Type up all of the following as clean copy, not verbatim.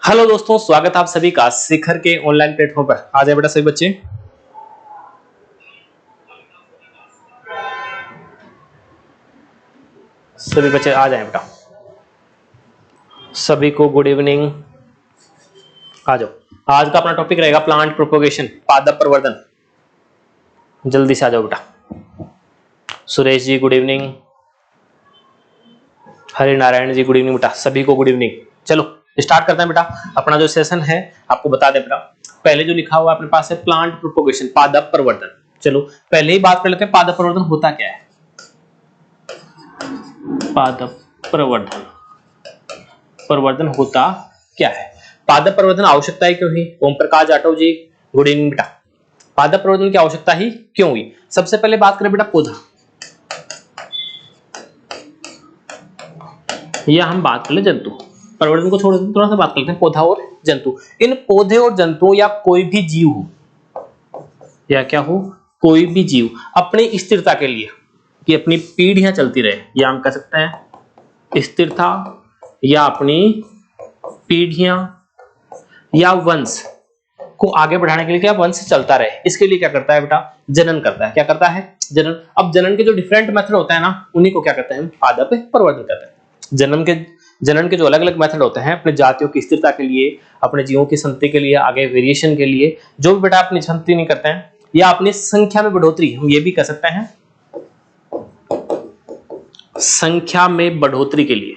Hello दोस्तों, स्वागत है आप सभी का शिखर के ऑनलाइन प्लेटफॉर्म पर। आ जाए बेटा सभी बच्चे। सभी बच्चे आ जाए बेटा। सभी को गुड इवनिंग। आ जाओ। आज का अपना टॉपिक रहेगा प्लांट प्रोपोगेशन, पादप प्रवर्धन। जल्दी से आ जाओ बेटा। Suresh ji good evening. Hari Narayan ji good evening बेटा। सभी को गुड इवनिंग। चलो स्टार्ट करते हैं बेटा। अपना जो सेशन है आपको बता दें बेटा। पहले जो लिखा हुआ अपने पास है प्लांट प्रोपोगेशन, पादप प्रवर्धन। चलो पहले ही बात कर लेते हैं पादप प्रवर्धन होता क्या है। पादप प्रवर्धन प्रवर्धन होता क्या है। पादप प्रवर्धन आवश्यकता ही क्यों हुई। ओम प्रकाश जाटव जी गुड इवनिंग बेटा। पादप प्रवर्धन की आवश्यकता ही क्यों हुई। सबसे पहले बात करें बेटा पौधा, या हम बात कर ले जंतु। प्रवर्धन को छोड़ थोड़ा सा बात करते हैं पौधा और जंतु। इन पौधे और जंतुओं या कोई भी जीव हो, या क्या हो, कोई भी जीव अपनी स्थिरता के लिए कि अपनी पीढ़ियां चलती रहे, या हम कह सकते हैं स्थिरता या अपनी पीढ़ियां या वंश को आगे बढ़ाने के लिए, क्या वंश चलता रहे, इसके लिए क्या करता है बेटा, जनन करता है। क्या करता है, जनन। अब जनन के जो डिफरेंट मेथड होता है ना, उन्हीं को क्या कहते हैं, पादप प्रवर्धन कहते हैं। जनन के जो अलग अलग मेथड होते हैं अपने जातियों की स्थिरता के लिए, अपने जीवों की संतति के लिए, आगे वेरिएशन के लिए, जो भी बेटा अपनी संतति नहीं करते हैं, या अपनी संख्या में बढ़ोतरी, हम ये भी कह सकते हैं संख्या में बढ़ोतरी के लिए।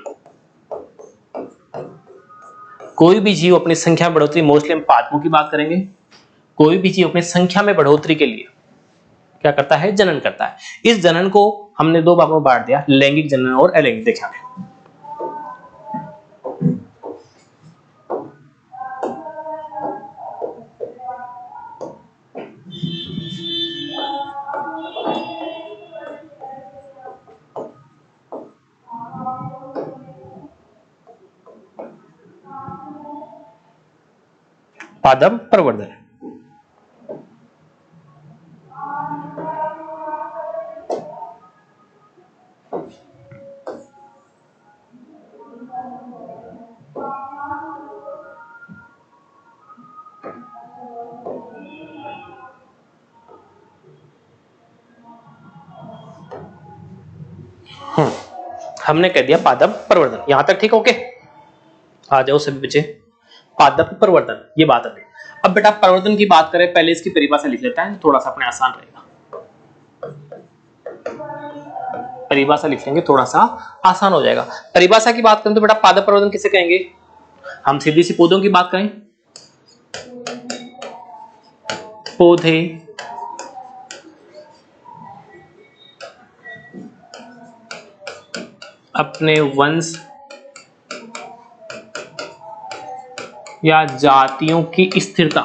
कोई भी जीव अपनी संख्या में बढ़ोतरी, मोस्टली हम पादपों की बात करेंगे। कोई भी जीव अपनी संख्या में बढ़ोतरी के लिए क्या करता है, जनन करता है। इस जनन को हमने दो भागों में बांट दिया, लैंगिक जनन और अलैंगिक। देखा पादप प्रवर्धन। हमने कह दिया पादप प्रवर्धन, यहां तक ठीक। ओके, आ जाओ सभी बच्चे। पादप प्रवर्धन ये बात है। अब बेटा प्रवर्धन की बात करें, पहले इसकी परिभाषा लिख लेता है, थोड़ा सा अपने आसान रहेगा। परिभाषा लिख लेंगे, थोड़ा सा आसान हो जाएगा। परिभाषा की बात करें तो बेटा पादप प्रवर्धन किसे कहेंगे। हम सीधी सी पौधों की बात करें, पौधे अपने वंश या जातियों की स्थिरता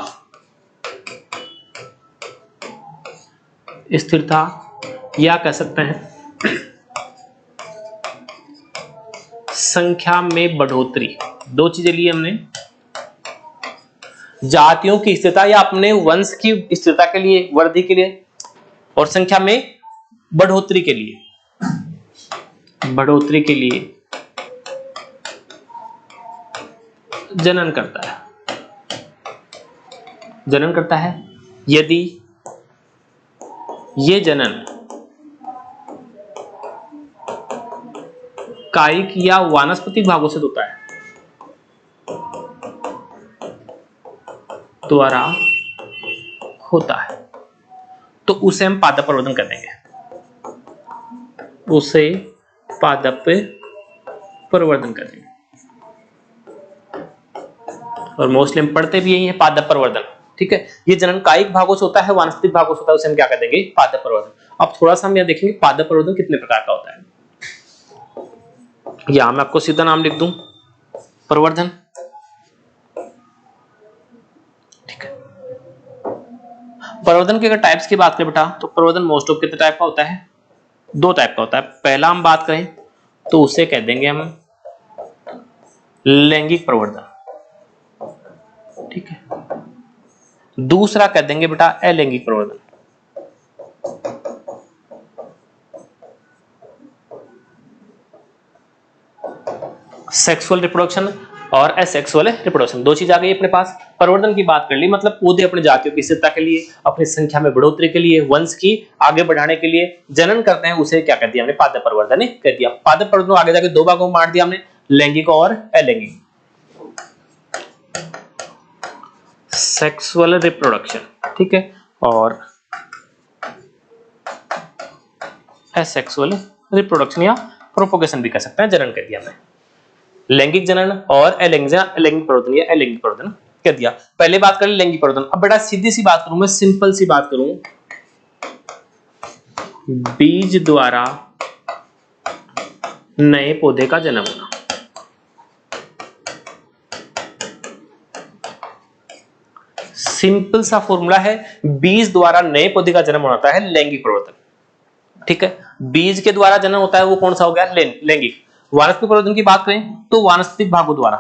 या कह सकते हैं संख्या में बढ़ोतरी, दो चीजें ली हमने। जातियों की स्थिरता या अपने वंश की स्थिरता के लिए, वृद्धि के लिए, और संख्या में बढ़ोतरी के लिए, जनन करता है। यदि ये जनन कायिक या वानस्पतिक भागों से होता है द्वारा होता है, तो उसे हम पादप प्रवर्धन कर देंगे। उसे पादप प्रवर्धन कर देंगे। और मोस्टली हम पढ़ते भी यही है, पादप प्रवर्धन। ठीक है, ये जनन कायिक भागों से होता है, वानस्पतिक भागों से होता है, उसे हम क्या कर देंगे, पादप प्रवर्धन। अब थोड़ा सा हम यह देखेंगे पादप प्रवर्धन कितने प्रकार का होता है। या मैं आपको सीधा नाम लिख दूं, प्रवर्धन। ठीक है, प्रवर्धन के अगर टाइप्स की बात करें बेटा, तो प्रवर्धन मोस्ट ऑफ कितने टाइप का होता है, दो टाइप का होता है। पहला हम बात करें तो उसे कह देंगे हम लैंगिक प्रवर्धन। ठीक है, दूसरा कह देंगे बेटा अलैंगिक प्रवर्धन। सेक्सुअल रिप्रोडक्शन और एसेक्सुअल रिप्रोडक्शन, दो चीज आ गई अपने पास। प्रवर्धन की बात कर ली, मतलब पौधे अपने जातियों की स्थिरता के लिए, अपनी संख्या में बढ़ोतरी के लिए, वंश की आगे बढ़ाने के लिए जनन करते हैं, उसे क्या कर दिया हमने, पादप प्रवर्धन कर दिया। पादप प्रवर्धन आगे जाके दो भागों में बांट दिया हमने, लैंगिक और अलैंगिक। सेक्सुअल रिप्रोडक्शन, ठीक है, और एसेक्सुअल रिप्रोडक्शन या प्रोपोगेशन भी कह सकते हैं, जनन कर दिया हमने। लैंगिक जनन और अलैंगिक प्रवर्धन या अलैंगिक प्रवर्धन कर दिया। पहले बात कर ली लैंगिक प्रवर्धन। अब बेटा सीधी सी बात करूं मैं, सिंपल सी बात करूं, बीज द्वारा नए पौधे का जन्म होना, सिंपल सा फॉर्मूला है, बीज द्वारा नए पौधे का जन्म होता है लैंगिक प्रवर्धन, ठीक है। बीज के द्वारा जन्म होता है वो कौन सा हो गया, लैंगिक। वानस्पतिक प्रवर्धन की बात करें तो वानस्पतिक भागों द्वारा,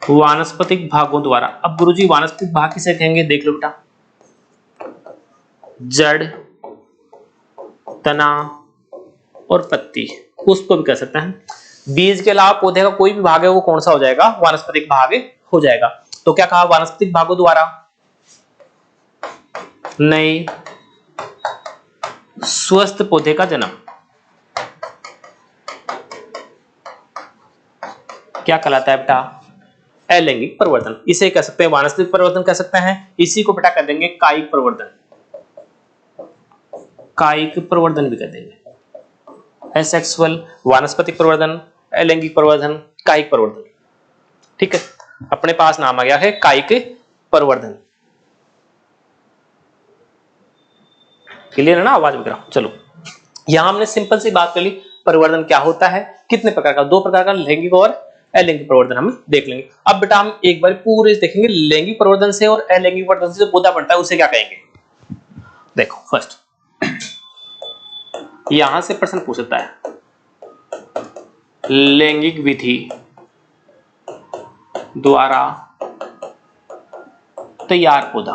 वानस्पतिक भागों द्वारा। अब गुरुजी वानस्पतिक भाग किसे कहेंगे, देख लो बेटा, जड़, तना और पत्ती, उसको भी कह सकते हैं। बीज के अलावा पौधे का कोई भी भाग है वो कौन सा हो जाएगा, वानस्पतिक भाग हो जाएगा। तो क्या कहा, वानस्पतिक भागों द्वारा नए स्वस्थ पौधे का जन्म क्या कहलाता है बेटा, अलैंगिक प्रवर्धन। इसे कह सकते हैं वानस्पतिक प्रवर्धन कह सकते हैं, इसी को बेटा कह देंगे कायिक प्रवर्धन, कायिक प्रवर्धन भी कह देंगे। एसेक्सुअल, वानस्पतिक प्रवर्धन, अलैंगिक प्रवर्धन, कायिक प्रवर्धन, ठीक है। अपने पास नाम आ गया है कायिक प्रवर्धन। क्लियर है ना, आवाज वगैरह। चलो यहां हमने सिंपल सी बात कर ली, प्रवर्धन क्या होता है, कितने प्रकार का, दो प्रकार का, लैंगिक और अलैंगिक प्रवर्धन हम देख लेंगे। अब बेटा हम एक बार पूरे देखेंगे, लैंगिक प्रवर्धन से और अलैंगिक प्रवर्धन से जो पौधा बनता है उसे क्या कहेंगे। देखो फर्स्ट यहां से प्रश्न पूछ सकता है, लैंगिक विधि द्वारा तैयार पौधा,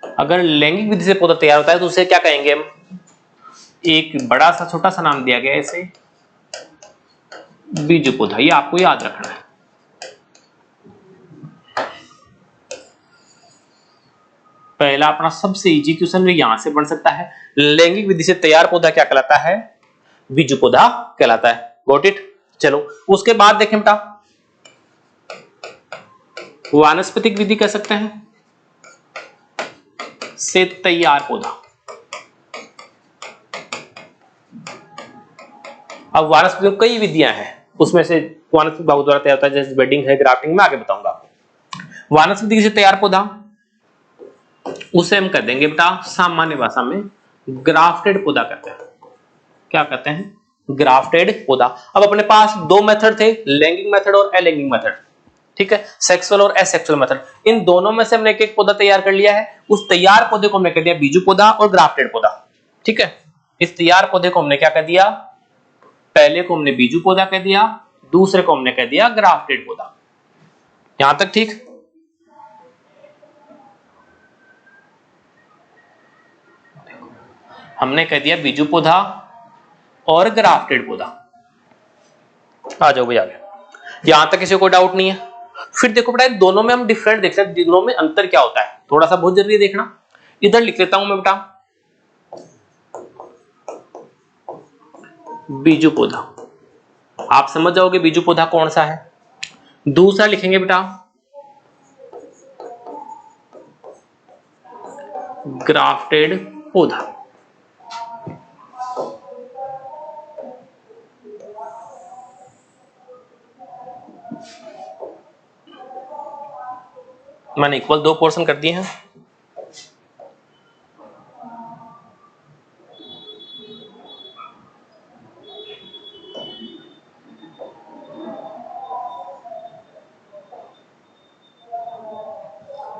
अगर लैंगिक विधि से पौधा तैयार होता है तो उसे क्या कहेंगे हम, एक बड़ा सा छोटा सा नाम दिया गया है इसे बीज पौधा, ये आपको याद रखना है। पहला अपना सबसे इजी क्वेश्चन यहां से बन सकता है, लैंगिक विधि से तैयार पौधा क्या कहलाता है, बीज पौधा कहलाता है। Got it. चलो उसके बाद देखें बेटा, वानस्पतिक विधि कह सकते हैं से तैयार पौधा। अब वानस्पतिक में कई विधियां हैं, उसमें से वानस्पतिक भागों द्वारा तैयार होता है, जैसे बेडिंग है, ग्राफ्टिंग, में आगे बताऊंगा आपको। वानस्पतिक से तैयार पौधा उसे हम कह देंगे बेटा सामान्य भाषा में ग्राफ्टेड पौधा कहते हैं। क्या कहते हैं, ग्राफ्टेड पौधा। अब अपने पास दो मेथड थे, लैंगिक मेथड और अलैंगिक मेथड, ठीक है, सेक्सुअल और एसेक्सुअल मेथड। इन दोनों में से हमने एक एक पौधा तैयार कर लिया है, उस तैयार पौधे को हमने कह दिया बीजू पौधा और ग्राफ्टेड पौधा, ठीक है। इस तैयार पौधे को हमने क्या कह दिया, पहले को हमने बीजू पौधा कह दिया, दूसरे को हमने कह दिया ग्राफ्टेड पौधा। यहां तक ठीक। हमने कह दिया बीजू पौधा और ग्राफ्टेड पौधा। आ जाओ भाई आगे, यहां तक किसी को कोई डाउट नहीं है। फिर देखो बेटा दोनों में हम डिफरेंट देख सकते हैं, दोनों में अंतर क्या होता है, थोड़ा सा बहुत जरूरी है देखना। इधर लिख लेता हूं मैं बेटा बीजू पौधा, आप समझ जाओगे बीजू पौधा कौन सा है। दूसरा लिखेंगे बेटा ग्राफ्टेड पौधा। मैंने इक्वल दो पोर्शन कर दिए हैं।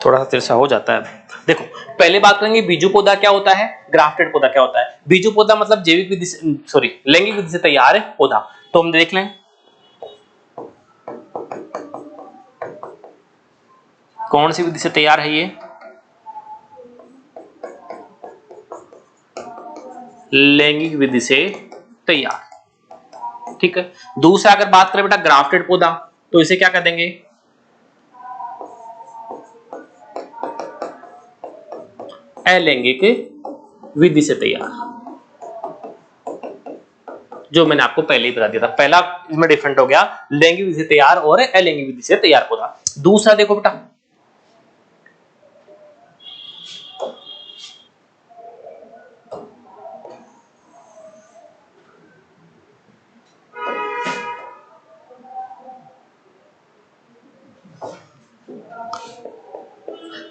थोड़ा सा तिरछा हो जाता है। देखो पहले बात करेंगे बीजू पौधा क्या होता है, ग्राफ्टेड पौधा क्या होता है। बीजू पौधा मतलब जैविक विधि से, सॉरी लैंगिक विधि से तैयार है पौधा। तो हम देख लें कौन सी विधि से तैयार है ये, लैंगिक विधि से तैयार। ठीक है। दूसरा अगर बात करें बेटा ग्राफ्टेड पौधा, तो इसे क्या कह देंगे, अलैंगिक विधि से तैयार, जो मैंने आपको पहले ही बता दिया था। पहला इसमें डिफरेंट हो गया, लैंगिक विधि से तैयार और अलैंगिक विधि से तैयार पौधा। दूसरा देखो बेटा,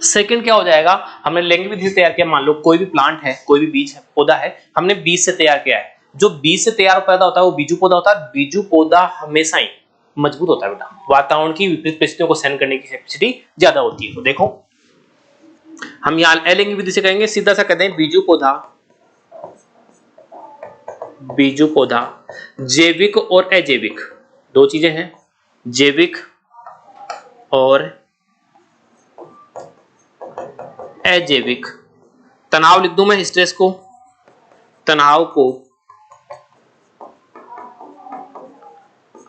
सेकंड क्या हो जाएगा, हमने लैंगिक विधि से तैयार किया, मान लो कोई भी प्लांट है, कोई भी बीज है, पौधा है, हमने बीज से तैयार किया है। जो बीज से तैयार पैदा होता है वो बीजू पौधा होता है। बीजू पौधा हमेशा ही मजबूत होता है बेटा, वातावरण की विपरीत परिस्थितियों को सहन करने की कैपेसिटी ज्यादा होती है। तो देखो हम यहाँ अलैंगिक विधि से कहेंगे, सीधा सा कहते हैं बीजू पौधा, बीजू पौधा जैविक और अजैविक दो चीजें हैं, जैविक और अजैविक। तनाव लिख दूं मैं, स्ट्रेस को, तनाव को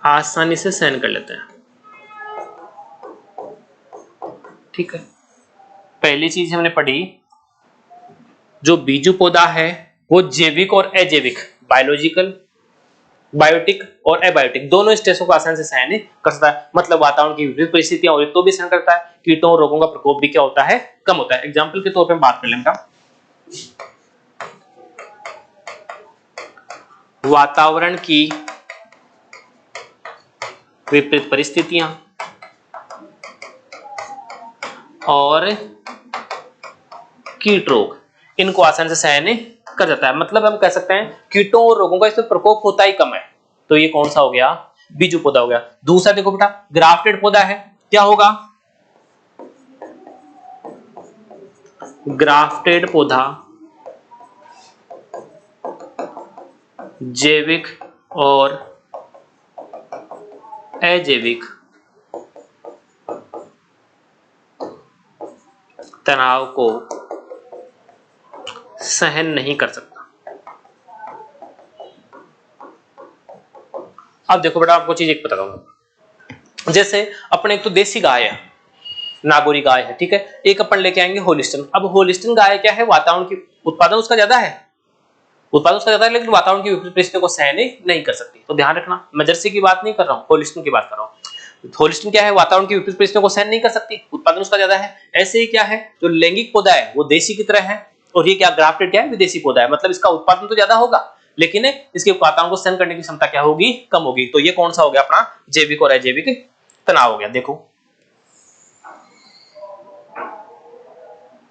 आसानी से सहन कर लेते हैं। ठीक है, पहली चीज हमने पढ़ी, जो बीजू पौधा है वो जैविक और अजैविक, बायोलॉजिकल, बायोटिक और एबायोटिक दोनों स्ट्रेसों को आसानी से सहन कर सकता है। मतलब वातावरण की विपरीत परिस्थितियां हो तो भी सहन करता है, कीटों और रोगों का प्रकोप भी क्या होता है, कम होता है। एग्जाम्पल के तौर पर बात कर लेंगे, वातावरण की विपरीत परिस्थितियां और कीट रोग, इनको आसानी से सहन कर जाता है। मतलब हम कह सकते हैं कीटों और रोगों का इसमें प्रकोप होता ही कम है। तो ये कौन सा हो गया, बीजू पौधा हो गया। दूसरा देखो बेटा ग्राफ्टेड पौधा है, क्या होगा, ग्राफ्टेड पौधा जैविक और अजैविक तनाव को सहन नहीं कर सकता। अब देखो बेटा आपको चीज एक पता करूंगा, जैसे अपने एक तो देसी गाय है, नागौरी गाय है, ठीक है, एक अपन लेके आएंगे होलिस्टन। अब होलिस्टन गाय क्या है, वातावरण की उत्पादन उसका ज्यादा है, उत्पादन उसका ज्यादा है, लेकिन वातावरण की विपरीत परिस्थितियों को सहन नहीं कर सकती। तो ध्यान रखना, मैं जर्सी की बात नहीं कर रहा हूँ, होलिस्टन की बात कर रहा हूँ। होलिस्टन क्या है, वातावरण की विपरीत परिस्थितियों को सहन नहीं कर सकती, उत्पादन उसका ज्यादा है। ऐसे ही क्या है, जो लैंगिक पौधा है वो देसी की तरह है, और ये क्या ग्राफ्टेड क्या है, विदेशी पौधा है। मतलब इसका उत्पादन तो ज्यादा होगा, लेकिन इसके वातावरण को सहन करने की क्षमता क्या होगी, कम होगी। तो ये कौन सा हो गया अपना, जैविक और अजैविक तनाव हो गया। देखो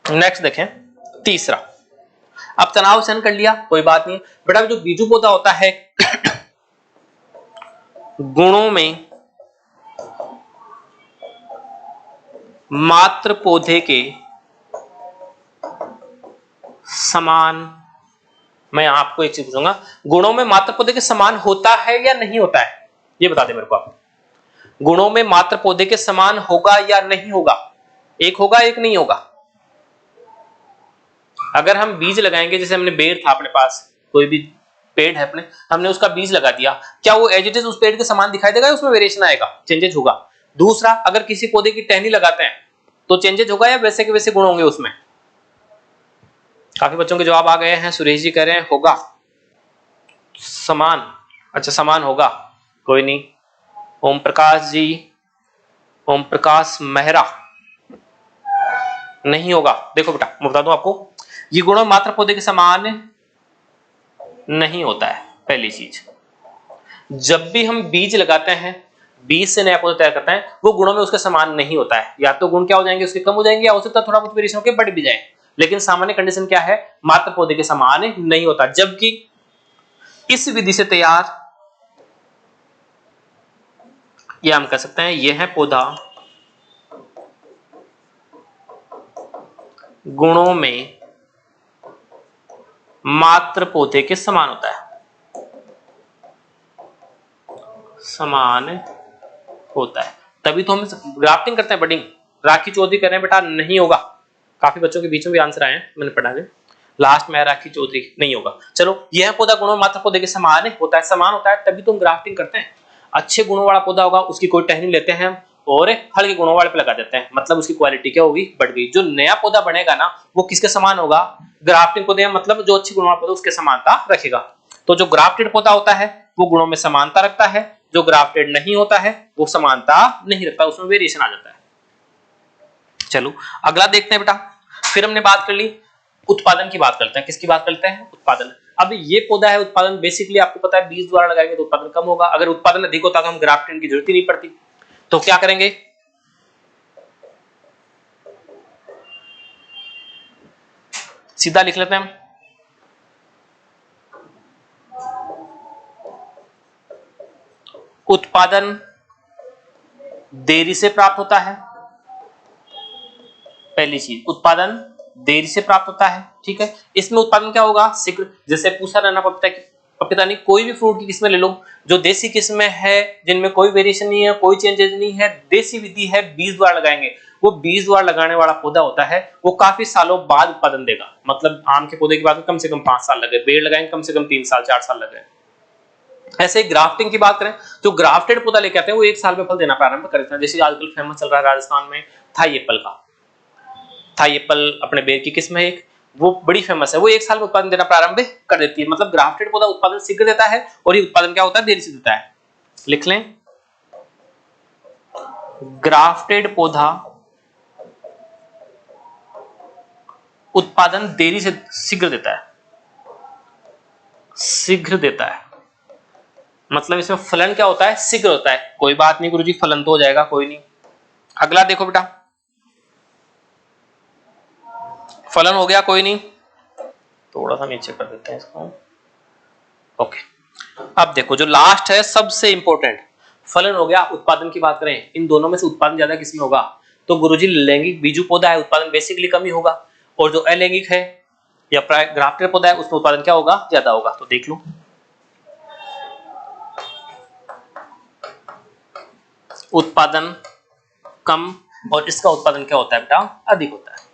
नेक्स्ट देखें, तीसरा, अब तनाव सहन कर लिया, कोई बात नहीं बेटा। जो बीजू पौधा होता है गुणों में मात्र पौधे के समान, मैं आपको एक चीज पूछूंगा, गुणों में मात्र पौधे के समान होता है या नहीं होता है, ये बता दे मेरे को आप। गुणों में मात्र पौधे के समान होगा या नहीं होगा, एक होगा एक नहीं होगा। अगर हम बीज लगाएंगे, जैसे हमने पेड़ था अपने पास, कोई भी पेड़ है अपने, हमने उसका बीज लगा दिया, क्या वो एज इट इज उस पेड़ के समान दिखाई देगा, उसमें वेरिएशन आएगा, चेंजेस होगा। दूसरा, अगर किसी पौधे की टहनी लगाते हैं तो चेंजेस होगा या वैसे के वैसे गुण होंगे उसमें। काफी बच्चों के जवाब आ गए हैं। सुरेश जी कह रहे हैं होगा समान, अच्छा समान होगा, कोई नहीं। ओम प्रकाश जी, ओम प्रकाश मेहरा, नहीं होगा। देखो बेटा मैं बता दूं आपको, ये गुण मात्र पौधे के समान नहीं होता है। पहली चीज, जब भी हम बीज लगाते हैं, बीज से नया पौधा तैयार करते हैं, वो गुणों में उसके समान नहीं होता है। या तो गुण क्या हो जाएंगे, उसके कम हो जाएंगे, या हो सकता है थोड़ा बहुत वेरिएशन होकर बढ़ भी जाए, लेकिन सामान्य कंडीशन क्या है, मात्र पौधे के समान नहीं होता। जबकि इस विधि से तैयार, ये हम कह सकते हैं यह है पौधा गुणों में मात्र पौधे के समान होता है, समान होता है। तभी तो हम ग्राफ्टिंग करते हैं, बडिंग। राखी चौधरी कह रहे हैं बेटा नहीं होगा, काफी बच्चों के बीच में भी आंसर आए हैं, मैंने पढ़ा है। लास्ट में राखी चौधरी नहीं होगा। चलो, यह पौधा गुणों में मात्र पौधे के समान होता है, समान होता है तभी तो हम ग्राफ्टिंग करते हैं। अच्छे गुणों वाला पौधा होगा उसकी कोई टहनी लेते हैं हम और हल्के गुणों वाले पे लगा देते हैं, मतलब उसकी क्वालिटी क्या होगी, बढ़ गई। जो नया पौधा बनेगा ना वो किसके समान होगा, ग्राफ्टिंग पौधे, मतलब जो अच्छे गुणों वाला पौधा उसके समानता रखेगा। तो जो ग्राफ्टेड पौधा होता है वो गुणों में समानता रखता है, जो ग्राफ्टेड नहीं होता है वो समानता नहीं रखता, उसमें वेरिएशन आ जाता है। चलो अगला देखते हैं बेटा। फिर हमने बात कर ली, उत्पादन की बात करते हैं। किसकी बात करते हैं, उत्पादन। अब ये पौधा है, उत्पादन बेसिकली आपको पता है बीज द्वारा लगाएंगे तो उत्पादन कम होगा, अगर उत्पादन अधिक होता तो हम ग्राफ्टिंग की जरूरत ही नहीं पड़ती। तो क्या करेंगे, सीधा लिख लेते हैं हम, उत्पादन देरी से प्राप्त होता है। पहली चीज, उत्पादन देरी से प्राप्त होता है, ठीक है। इसमें उत्पादन क्या होगा, शीघ्र। जैसे पूछा रहना पपीता नहीं, कोई भी फ्रूट की किस्में ले लो, जो देसी किस्में है जिनमें कोई वेरिएशन नहीं है, कोई चेंजेस नहीं है, देसी विधि है, बीज द्वारा लगाएंगे, वो बीज द्वारा लगाने वाला पौधा होता है वो काफी सालों बाद उत्पादन देगा। मतलब आम के पौधे की बात कम से कम 5 साल लगे, पेड़ लगाएंगे कम से कम 3 साल 4 साल लगे। ऐसे ग्राफ्टिंग की बात करें, जो ग्राफ्टेड पौधा लेके आते हैं वो 1 साल में फल देना प्रारंभ करते हैं। जैसे आजकल फेमस चल रहा है राजस्थान में थाई एप्पल का, थाई एप्पल अपने बेर की किस्म है एक, वो बड़ी फेमस है, वो 1 साल में उत्पादन देना प्रारंभ कर देती है। मतलब ग्राफ्टेड पौधा उत्पादन शीघ्र देता है और ये उत्पादन क्या होता है, देरी से देता है। लिख लें, ग्राफ्टेड पौधा उत्पादन देरी से शीघ्र देता है, शीघ्र देता है। मतलब इसमें फलन क्या होता है, शीघ्र होता है। कोई बात नहीं गुरुजी, फलन तो हो जाएगा, कोई नहीं। अगला देखो बेटा, फलन हो गया, कोई नहीं, थोड़ा सा नीचे कर देते हैं इसको, ओके। अब देखो जो लास्ट है सबसे इंपॉर्टेंट, फलन हो गया। उत्पादन की बात करें, इन दोनों में से उत्पादन ज्यादा किसमें होगा, तो गुरुजी लैंगिक बीजू पौधा है, उत्पादन बेसिकली कम ही होगा, और जो अलैंगिक है या ग्राफ्टेड पौधा है उसमें उत्पादन क्या होगा, ज्यादा होगा। तो देख लो, उत्पादन कम और इसका उत्पादन क्या होता है बेटा, अधिक होता है,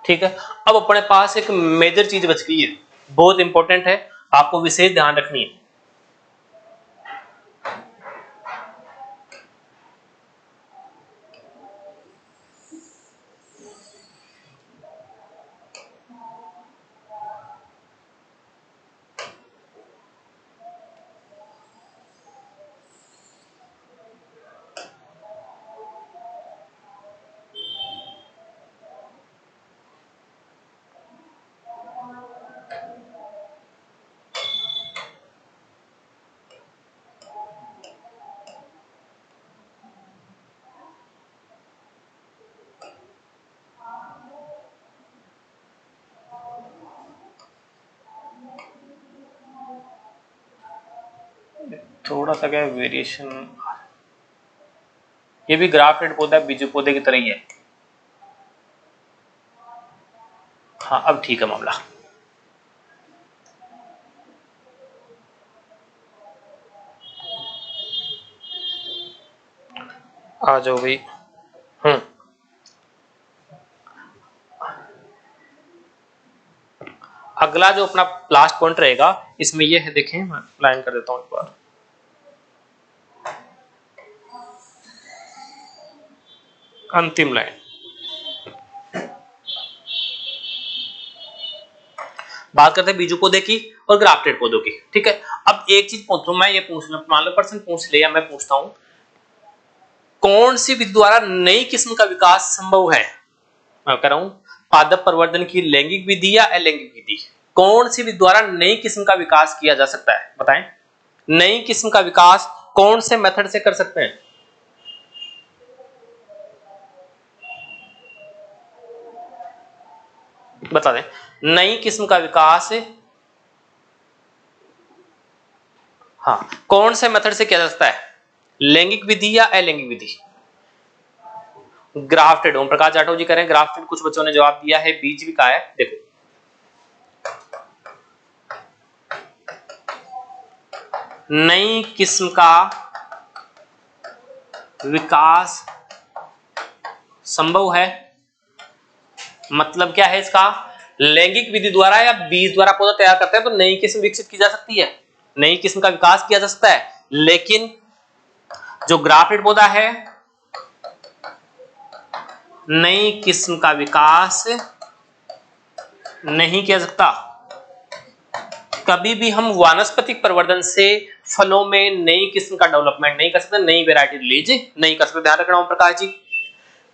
ठीक है। अब अपने पास एक मेजर चीज बच गई है, बहुत इंपॉर्टेंट है, आपको विशेष ध्यान रखनी है। थोड़ा सा क्या वेरिएशन, ये भी ग्राफ्टेड पौधा है, बीजू पौधे की तरह ही है। हाँ अब ठीक है मामला, आ जाओ भाई। अगला जो अपना लास्ट पॉइंट रहेगा इसमें ये है, देखें मैं लाइन कर देता हूं एक बार, अंतिम लाइन। बात करते हैं बीजू पौधे की और ग्राफ्टेड पौधों की, ठीक है। अब एक चीज पूछूं मैं, ये पूछ लो, मान लो पर्सन पूछ ले या मैं पूछता हूं, कौन सी विधि द्वारा नई किस्म का विकास संभव है। मैं कह रहा हूं पादप प्रवर्धन की लैंगिक विधि या अलैंगिक विधि, कौन सी विधि द्वारा नई किस्म का विकास किया जा सकता है, बताएं। नई किस्म का विकास कौन से मेथड से कर सकते हैं, बता दें। नई किस्म का विकास, हाँ, कौन से मेथड से किया जा सकता है, लैंगिक विधि या अलैंगिक विधि। ग्राफ्टेड, ओम प्रकाश जाटव जी करें ग्राफ्टेड, कुछ बच्चों ने जवाब दिया है बीज भी कहा है। देखो नई किस्म का विकास संभव है मतलब क्या है इसका, लैंगिक विधि द्वारा या बीज द्वारा पौधा तैयार करते हैं तो नई किस्म विकसित की जा सकती है, नई किस्म का विकास किया जा सकता है। लेकिन जो ग्राफ्टेड पौधा है, नई किस्म का विकास नहीं किया जा सकता। कभी भी हम वानस्पतिक प्रवर्धन से फलों में नई किस्म का डेवलपमेंट नहीं कर सकते, नई वेराइटी रिलीज नहीं कर सकते। ध्यान रखना ओम प्रकाश जी।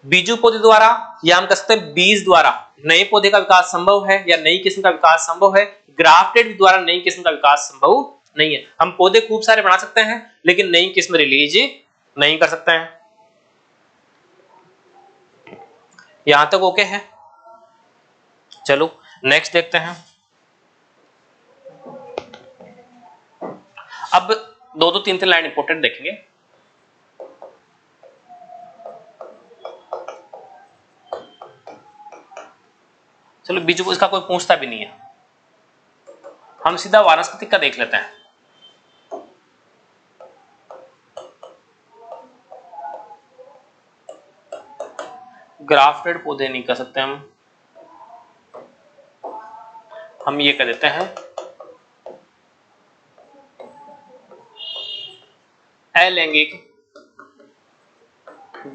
बीजू पौधे द्वारा या हम कह सकते हैं बीज द्वारा नए पौधे का विकास संभव है या नई किस्म का विकास संभव है। ग्राफ्टेड द्वारा नई किस्म का विकास संभव नहीं है। हम पौधे खूब सारे बना सकते हैं लेकिन नई किस्म रिलीज नहीं कर सकते हैं। यहां तक ओके है? चलो नेक्स्ट देखते हैं। अब दो दो तीन तीन लाइन इंपोर्टेंट देखेंगे। चलो बीजू को इसका कोई पूछता भी नहीं है, हम सीधा वानस्पतिक का देख लेते हैं। ग्राफ्टेड पौधे नहीं कर सकते हम ये कह देते हैं अलैंगिक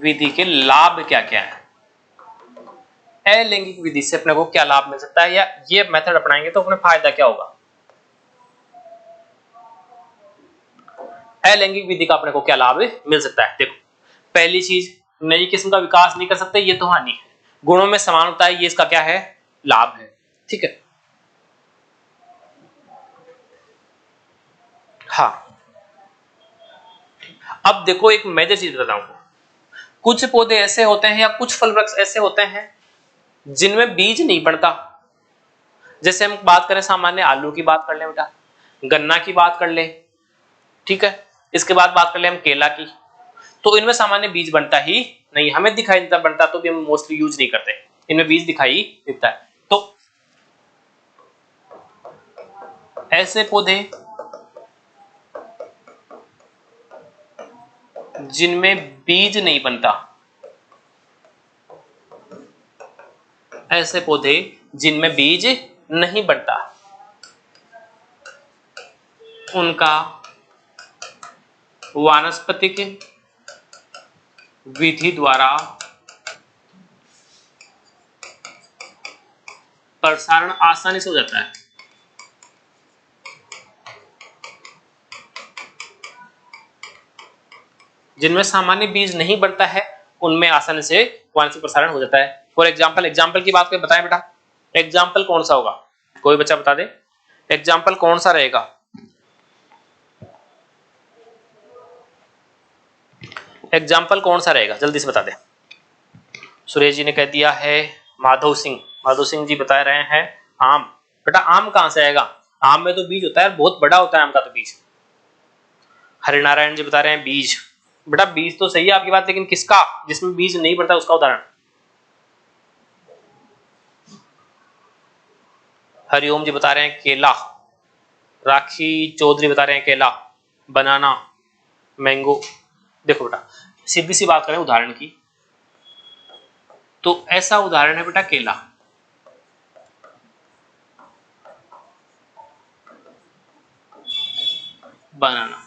विधि के लाभ क्या क्या है। अलैंगिक विधि से अपने को क्या लाभ मिल सकता है या ये मेथड अपनाएंगे तो अपने फायदा क्या होगा। अलैंगिक विधि का अपने को क्या लाभ मिल सकता है। देखो पहली चीज, नई किस्म का विकास नहीं कर सकते, ये तो हानि है। गुणों में समान होता है, ये इसका क्या है, लाभ है। ठीक है। हाँ अब देखो एक मेजर चीज बताऊं, कुछ पौधे ऐसे होते हैं या कुछ फल वृक्ष ऐसे होते हैं जिनमें बीज नहीं बनता। जैसे हम बात करें सामान्य आलू की बात कर ले बेटा, गन्ना की बात कर ले, ठीक है, इसके बाद बात कर ले हम केला की, तो इनमें सामान्य बीज बनता ही नहीं। हमें दिखाई देता बनता तो भी हम मोस्टली यूज नहीं करते, इनमें बीज दिखाई देता है। तो ऐसे पौधे जिनमें बीज नहीं बनता, ऐसे पौधे जिनमें बीज नहीं बनता, उनका वानस्पतिक विधि द्वारा प्रसारण आसानी से हो जाता है। जिनमें सामान्य बीज नहीं बनता है उनमें आसानी से वानस्पतिक प्रसारण हो जाता है। फॉर एग्जाम्पल की बात करें, बताएं बेटा एग्जाम्पल कौन सा होगा, कोई बच्चा बता दे एग्जाम्पल कौन सा रहेगा। एग्जाम्पल कौन सा रहेगा, जल्दी से बता दे। सुरेश जी ने कह दिया है माधव सिंह जी बता रहे हैं आम। बेटा आम कहां से आएगा, आम में तो बीज होता है, बहुत बड़ा होता है आम का तो बीज। हरिनारायण जी बता रहे हैं बीज। बेटा बीज तो सही है आपकी बात, लेकिन किसका, जिसमें बीज नहीं बढ़ता उसका उदाहरण। हरिओम जी बता रहे हैं केला। राखी चौधरी बता रहे हैं केला, बनाना, मैंगो। देखो बेटा सीधी सी बात करें उदाहरण की, तो ऐसा उदाहरण है बेटा केला। बनाना,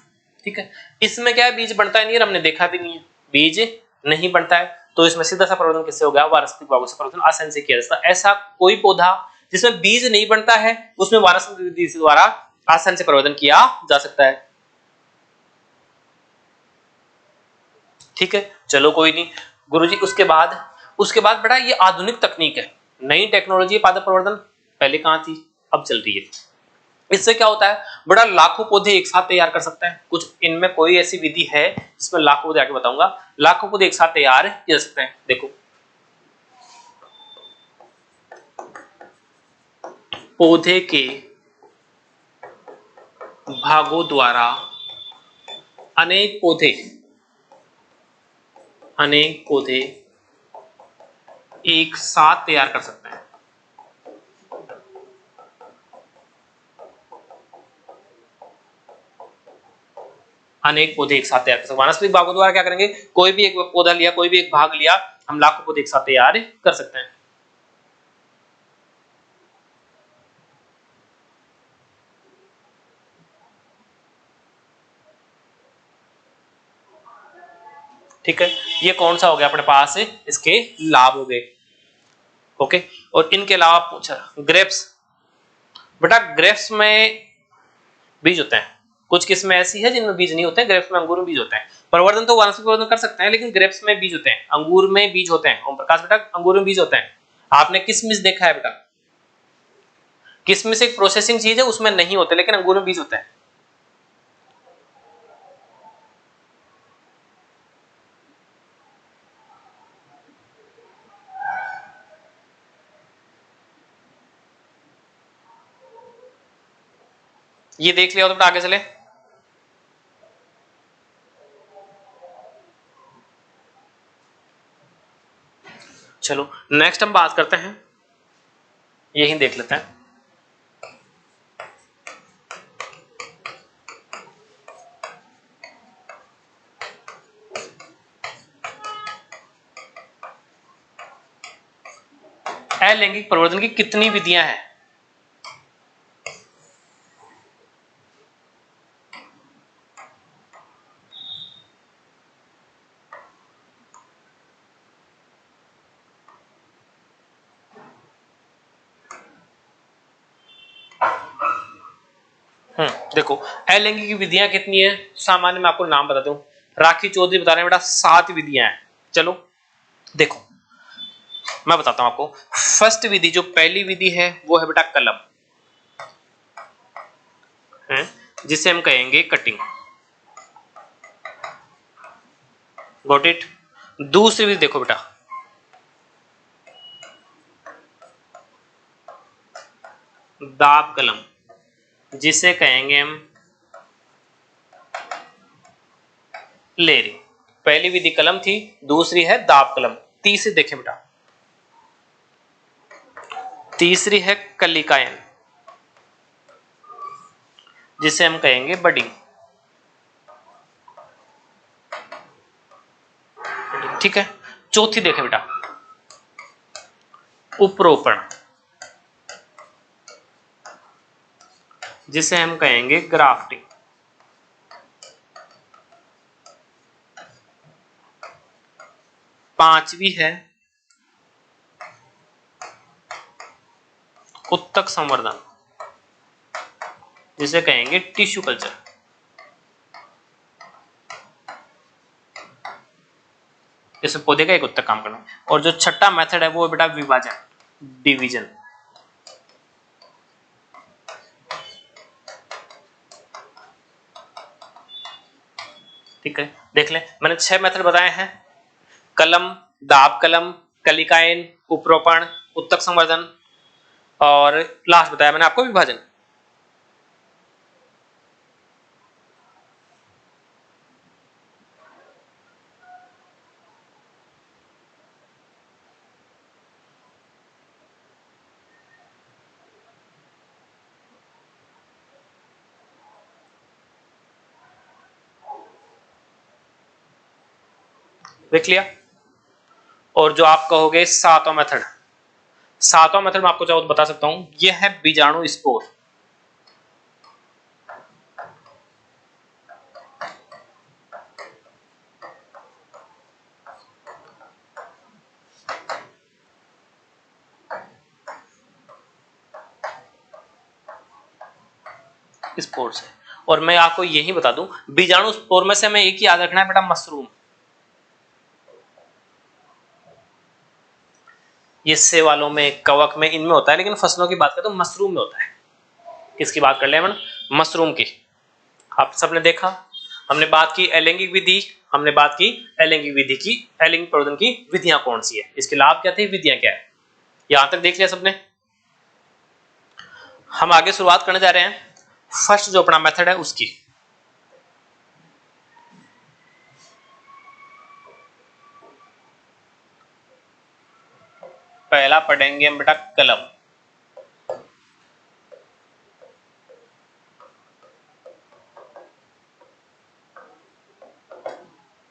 ठीक है, इसमें क्या है बीज बनता ही नहीं है, हमने देखा भी नहीं है बीज नहीं बनता है, तो इसमें सीधा सा प्रवर्धन किससे हो गया, वानस्पतिक भागों से प्रवर्धन आसानी से किया जा सकता है। ऐसा कोई पौधा जिसमें बीज नहीं बनता है उसमें वानस्पतिक विधि द्वारा आसानी से प्रवर्धन किया जा सकता है। ठीक है चलो कोई नहीं गुरुजी। उसके बाद बेटा ये आधुनिक तकनीक है, नई टेक्नोलॉजी पादप प्रवर्धन, पहले कहां थी अब चल रही है। इससे क्या होता है बड़ा लाखों पौधे एक साथ तैयार कर सकते हैं। कुछ इनमें कोई ऐसी विधि है जिसमें लाखों पौधे, आगे बताऊंगा, लाखों पौधे एक साथ तैयार किए जा सकते हैं। देखो पौधे के भागों द्वारा अनेक पौधे एक साथ तैयार कर सकते हैं। अनेक पौधे एक साथ तैयार कर सकते हैं। वानस्पतिक भागों द्वारा क्या करेंगे, कोई भी एक पौधा लिया, कोई भी एक भाग लिया, हम लाखों पौधे एक साथ तैयार कर सकते हैं। ठीक है, ये कौन सा हो गया अपने पास, इसके लाभ हो गए। ओके, और इनके अलावा पूछा ग्रेप्स। बेटा ग्रेप्स में बीज होते हैं, कुछ किस्में ऐसी है जिनमें बीज नहीं होते हैं, ग्रेप्स में अंगूर में बीज होते हैं। प्रवर्धन तो वानस्पतिक प्रवर्धन कर सकते हैं, लेकिन ग्रेप्स में बीज होते हैं, अंगूर में बीज होते हैं। ओम प्रकाश बेटा अंगूर में बीज होते हैं। आपने किसमिस देखा है बेटा, किसमिस एक प्रोसेसिंग चीज है, उसमें नहीं होते, लेकिन अंगूर में बीज होते हैं। ये देख लिया हो तो बेटा आगे चले। चलो नेक्स्ट हम बात करते हैं, यही देख लेते हैं। अलैंगिक प्रवर्धन की कितनी विधियां हैं? देखो अलैंगिक की विधियां कितनी है, सामान्य मैं आपको नाम बता दूं। राखी चौधरी बता रहे हैं बेटा 7 विधियां हैं। चलो देखो मैं बताता हूं आपको। फर्स्ट विधि, जो पहली विधि है वो है बेटा कलम, है जिसे हम कहेंगे कटिंग। Got it. दूसरी विधि देखो बेटा, दाब कलम, जिसे कहेंगे हम लेरी। पहली विधि कलम थी, दूसरी है दाब कलम। तीसरी देखें बेटा, तीसरी है कलिकायन, जिसे हम कहेंगे बडिंग। ठीक है, चौथी देखें बेटा उपरोपण, जिसे हम कहेंगे ग्राफ्टिंग। पांचवी है उत्तक संवर्धन, जिसे कहेंगे टिश्यू कल्चर। इसमें पौधे का एक उत्तक काम करना। और जो छठा मेथड है वो है बेटा विभाजन, डिवीजन। ठीक है, देख ले मैंने 6 मेथड बताए हैं, कलम, दाब कलम, कलिकायन, उपरोपण, उत्तक संवर्धन, और लास्ट बताया मैंने आपको विभाजन। देख लिया। और जो आप कहोगे सातवां मेथड, सातवां मेथड मैं आपको चाहो तो बता सकता हूं, यह है बीजाणु स्पोर। स्पोर से, और मैं आपको यही बता दूं, बीजाणु स्पोर में से हमें एक ही याद रखना है बेटा, मशरूम। ये सेवालों में, कवक में, इनमें होता है, लेकिन फसलों की बात करें तो मशरूम में होता है। किसकी बात कर ले हम? मशरूम की। आप सबने देखा, हमने बात की अलैंगिक विधि, हमने बात की अलैंगिक विधि की, अलैंगिक प्रवर्धन की विधियां कौन सी है, इसके लाभ क्या थे, विधियां क्या है, यहां तक देख लिया सबने। हम आगे शुरुआत करने जा रहे हैं फर्स्ट जो अपना मेथड है उसकी। पहला पढ़ेंगे हम बेटा कलम।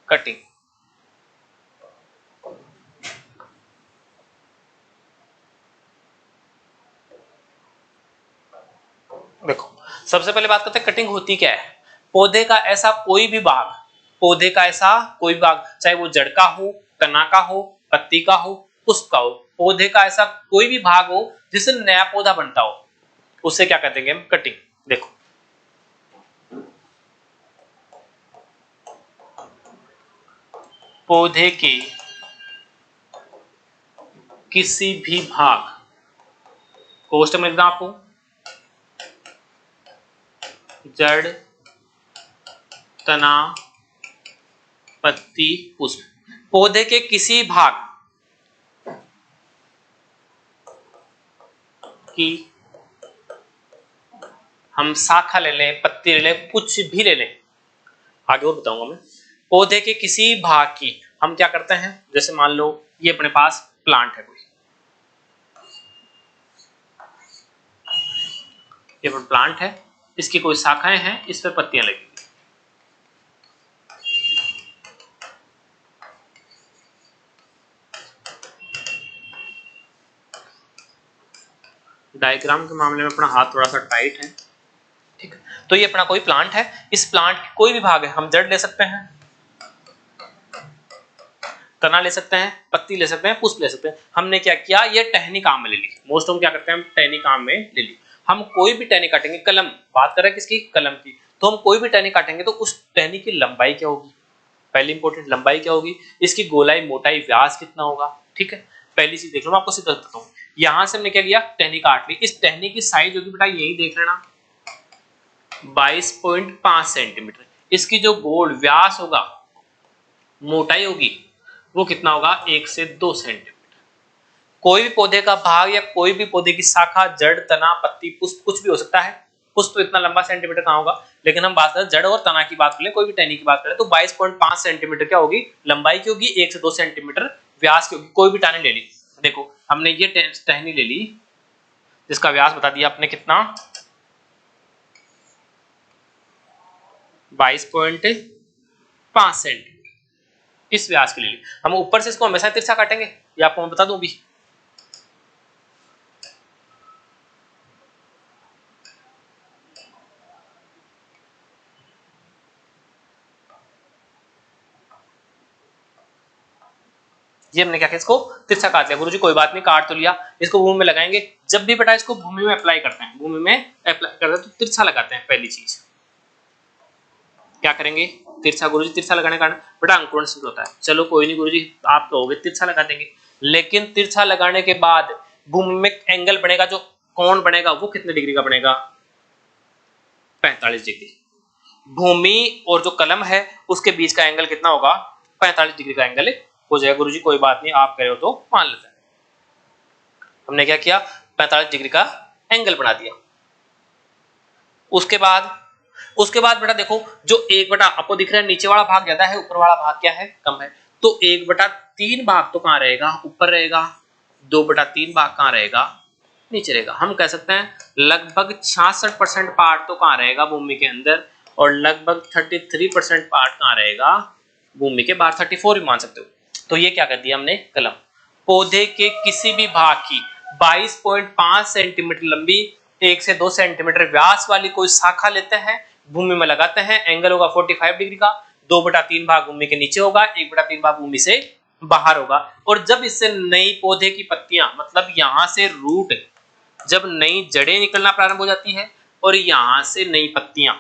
कटिंग। देखो सबसे पहले बात करते हैं कटिंग होती क्या है। पौधे का ऐसा कोई भी भाग पौधे का ऐसा कोई भाग, चाहे वो जड़ का हो, तना का हो, पत्ती का हो, पुष्प का हो, पौधे का ऐसा कोई भी भाग हो जिससे नया पौधा बनता हो, उसे क्या कहते हैं हम? कटिंग। देखो पौधे के किसी भी भाग, कोष्टक में लिखना आपको, जड़, तना, पत्ती, पुष्प, पौधे के किसी भाग की, हम शाखा ले लें, पत्ती ले लें, कुछ भी ले लें, आगे और बताऊंगा मैं। पौधे के किसी भाग की हम क्या करते हैं, जैसे मान लो ये अपने पास प्लांट है कोई, ये प्लांट है, इसकी कोई शाखाएं हैं, इस पर पत्तियां लगी, डायग्राम के मामले में अपना हाथ थोड़ा सा टाइट है, ठीक है। तो ये अपना कोई प्लांट है, इस प्लांट की कोई भी भाग है, हम जड़ ले सकते हैं, तना ले सकते हैं, पत्ती ले सकते हैं, पुष्प ले सकते हैं। हमने क्या किया, ये टहनी काम में ले ली, मोस्ट हम क्या करते हैं, हम टहनी काम में ले ली। हम कोई भी टहनी काटेंगे, कलम बात कर रहे हैं किसकी, कलम की, तो हम कोई भी टहनी काटेंगे तो उस टहनी की लंबाई क्या होगी, पहली इंपॉर्टेंट लंबाई क्या होगी, इसकी गोलाई, मोटाई, व्यास कितना होगा, ठीक है। पहली चीज देख लो, मैं आपको सिद्ध करता हूँ। यहां से हमने क्या किया, टहनी काट ली, इस टहनी की साइज होगी बेटा, यही देख लेना, 22.5 सेंटीमीटर। इसकी जो गोल व्यास होगा, मोटाई होगी, वो कितना होगा, 1 से 2 सेंटीमीटर। कोई भी पौधे का भाग या कोई भी पौधे की शाखा, जड़, तना, पत्ती, पुष्प, कुछ भी हो सकता है। पुष्प तो इतना लंबा सेंटीमीटर कहाँ होगा, लेकिन हम बात करें जड़ और तना की बात करें, कोई भी टहनी की बात करें, तो 22.5 सेंटीमीटर क्या होगी लंबाई की होगी, 1 से 2 सेंटीमीटर व्यास की होगी। कोई भी टहनी ले ली, देखो हमने ये टहनी ले ली, जिसका व्यास बता दिया आपने कितना, 22.5 सेंटीमीटर, इस व्यास के लिए हम ऊपर से इसको हमेशा तिरछा काटेंगे, ये आपको मैं बता दूं भी। ये हमने क्या किया, इसको तिरछा काट लिया, गुरुजी कोई बात नहीं, काट तो लिया, इसको भूमि में लगाएंगे। जब भी बेटा इसको भूमि में अप्लाई करते हैं, भूमि में अप्लाई करते हैं तो तिरछा लगाते हैं। पहली चीज क्या करेंगे, तिरछा, गुरुजी तिरछा लगाने का बेटा अंकुरण सिद्ध होता है। चलो कोई नहीं गुरुजी, आप कहोगे तिरछा लगा देंगे, लेकिन तिरछा लगाने के बाद भूमि में एंगल बनेगा, जो कोण बनेगा वो कितने डिग्री का बनेगा, 45 डिग्री। भूमि और जो कलम है उसके बीच का एंगल कितना होगा, 45 डिग्री का एंगल हो जाएगा। गुरुजी कोई बात नहीं, आप कह रहे हो तो मान लेते हैं। हमने क्या किया, 45 डिग्री का एंगल बना दिया। उसके बाद बेटा देखो, जो 1/, आपको दिख रहा है नीचे वाला भाग ज्यादा है, ऊपर वाला भाग क्या है, कम है, तो 1/3 भाग तो कहां रहेगा, ऊपर रहेगा। 2/3 भाग कहां रहेगा, नीचे रहेगा। हम कह सकते हैं लगभग 66% पार्ट तो कहां रहेगा, भूमि के अंदर, और लगभग 33% पार्ट कहां रहेगा, भूमि के बाहर। 34 भी मान सकते हो। तो ये क्या कर दिया हमने, कलम। पौधे के किसी भी भाग की 22.5 सेंटीमीटर लंबी, 1 से 2 सेंटीमीटर व्यास वाली कोई शाखा लेते हैं, भूमि में लगाते हैं, एंगल होगा 45 डिग्री का। 2/3 भाग भूमि के नीचे होगा, 1/3 भाग भूमि से बाहर होगा। और जब इससे नई पौधे की पत्तियां, मतलब यहां से रूट, जब नई जड़ें निकलना प्रारंभ हो जाती है और यहां से नई पत्तियां,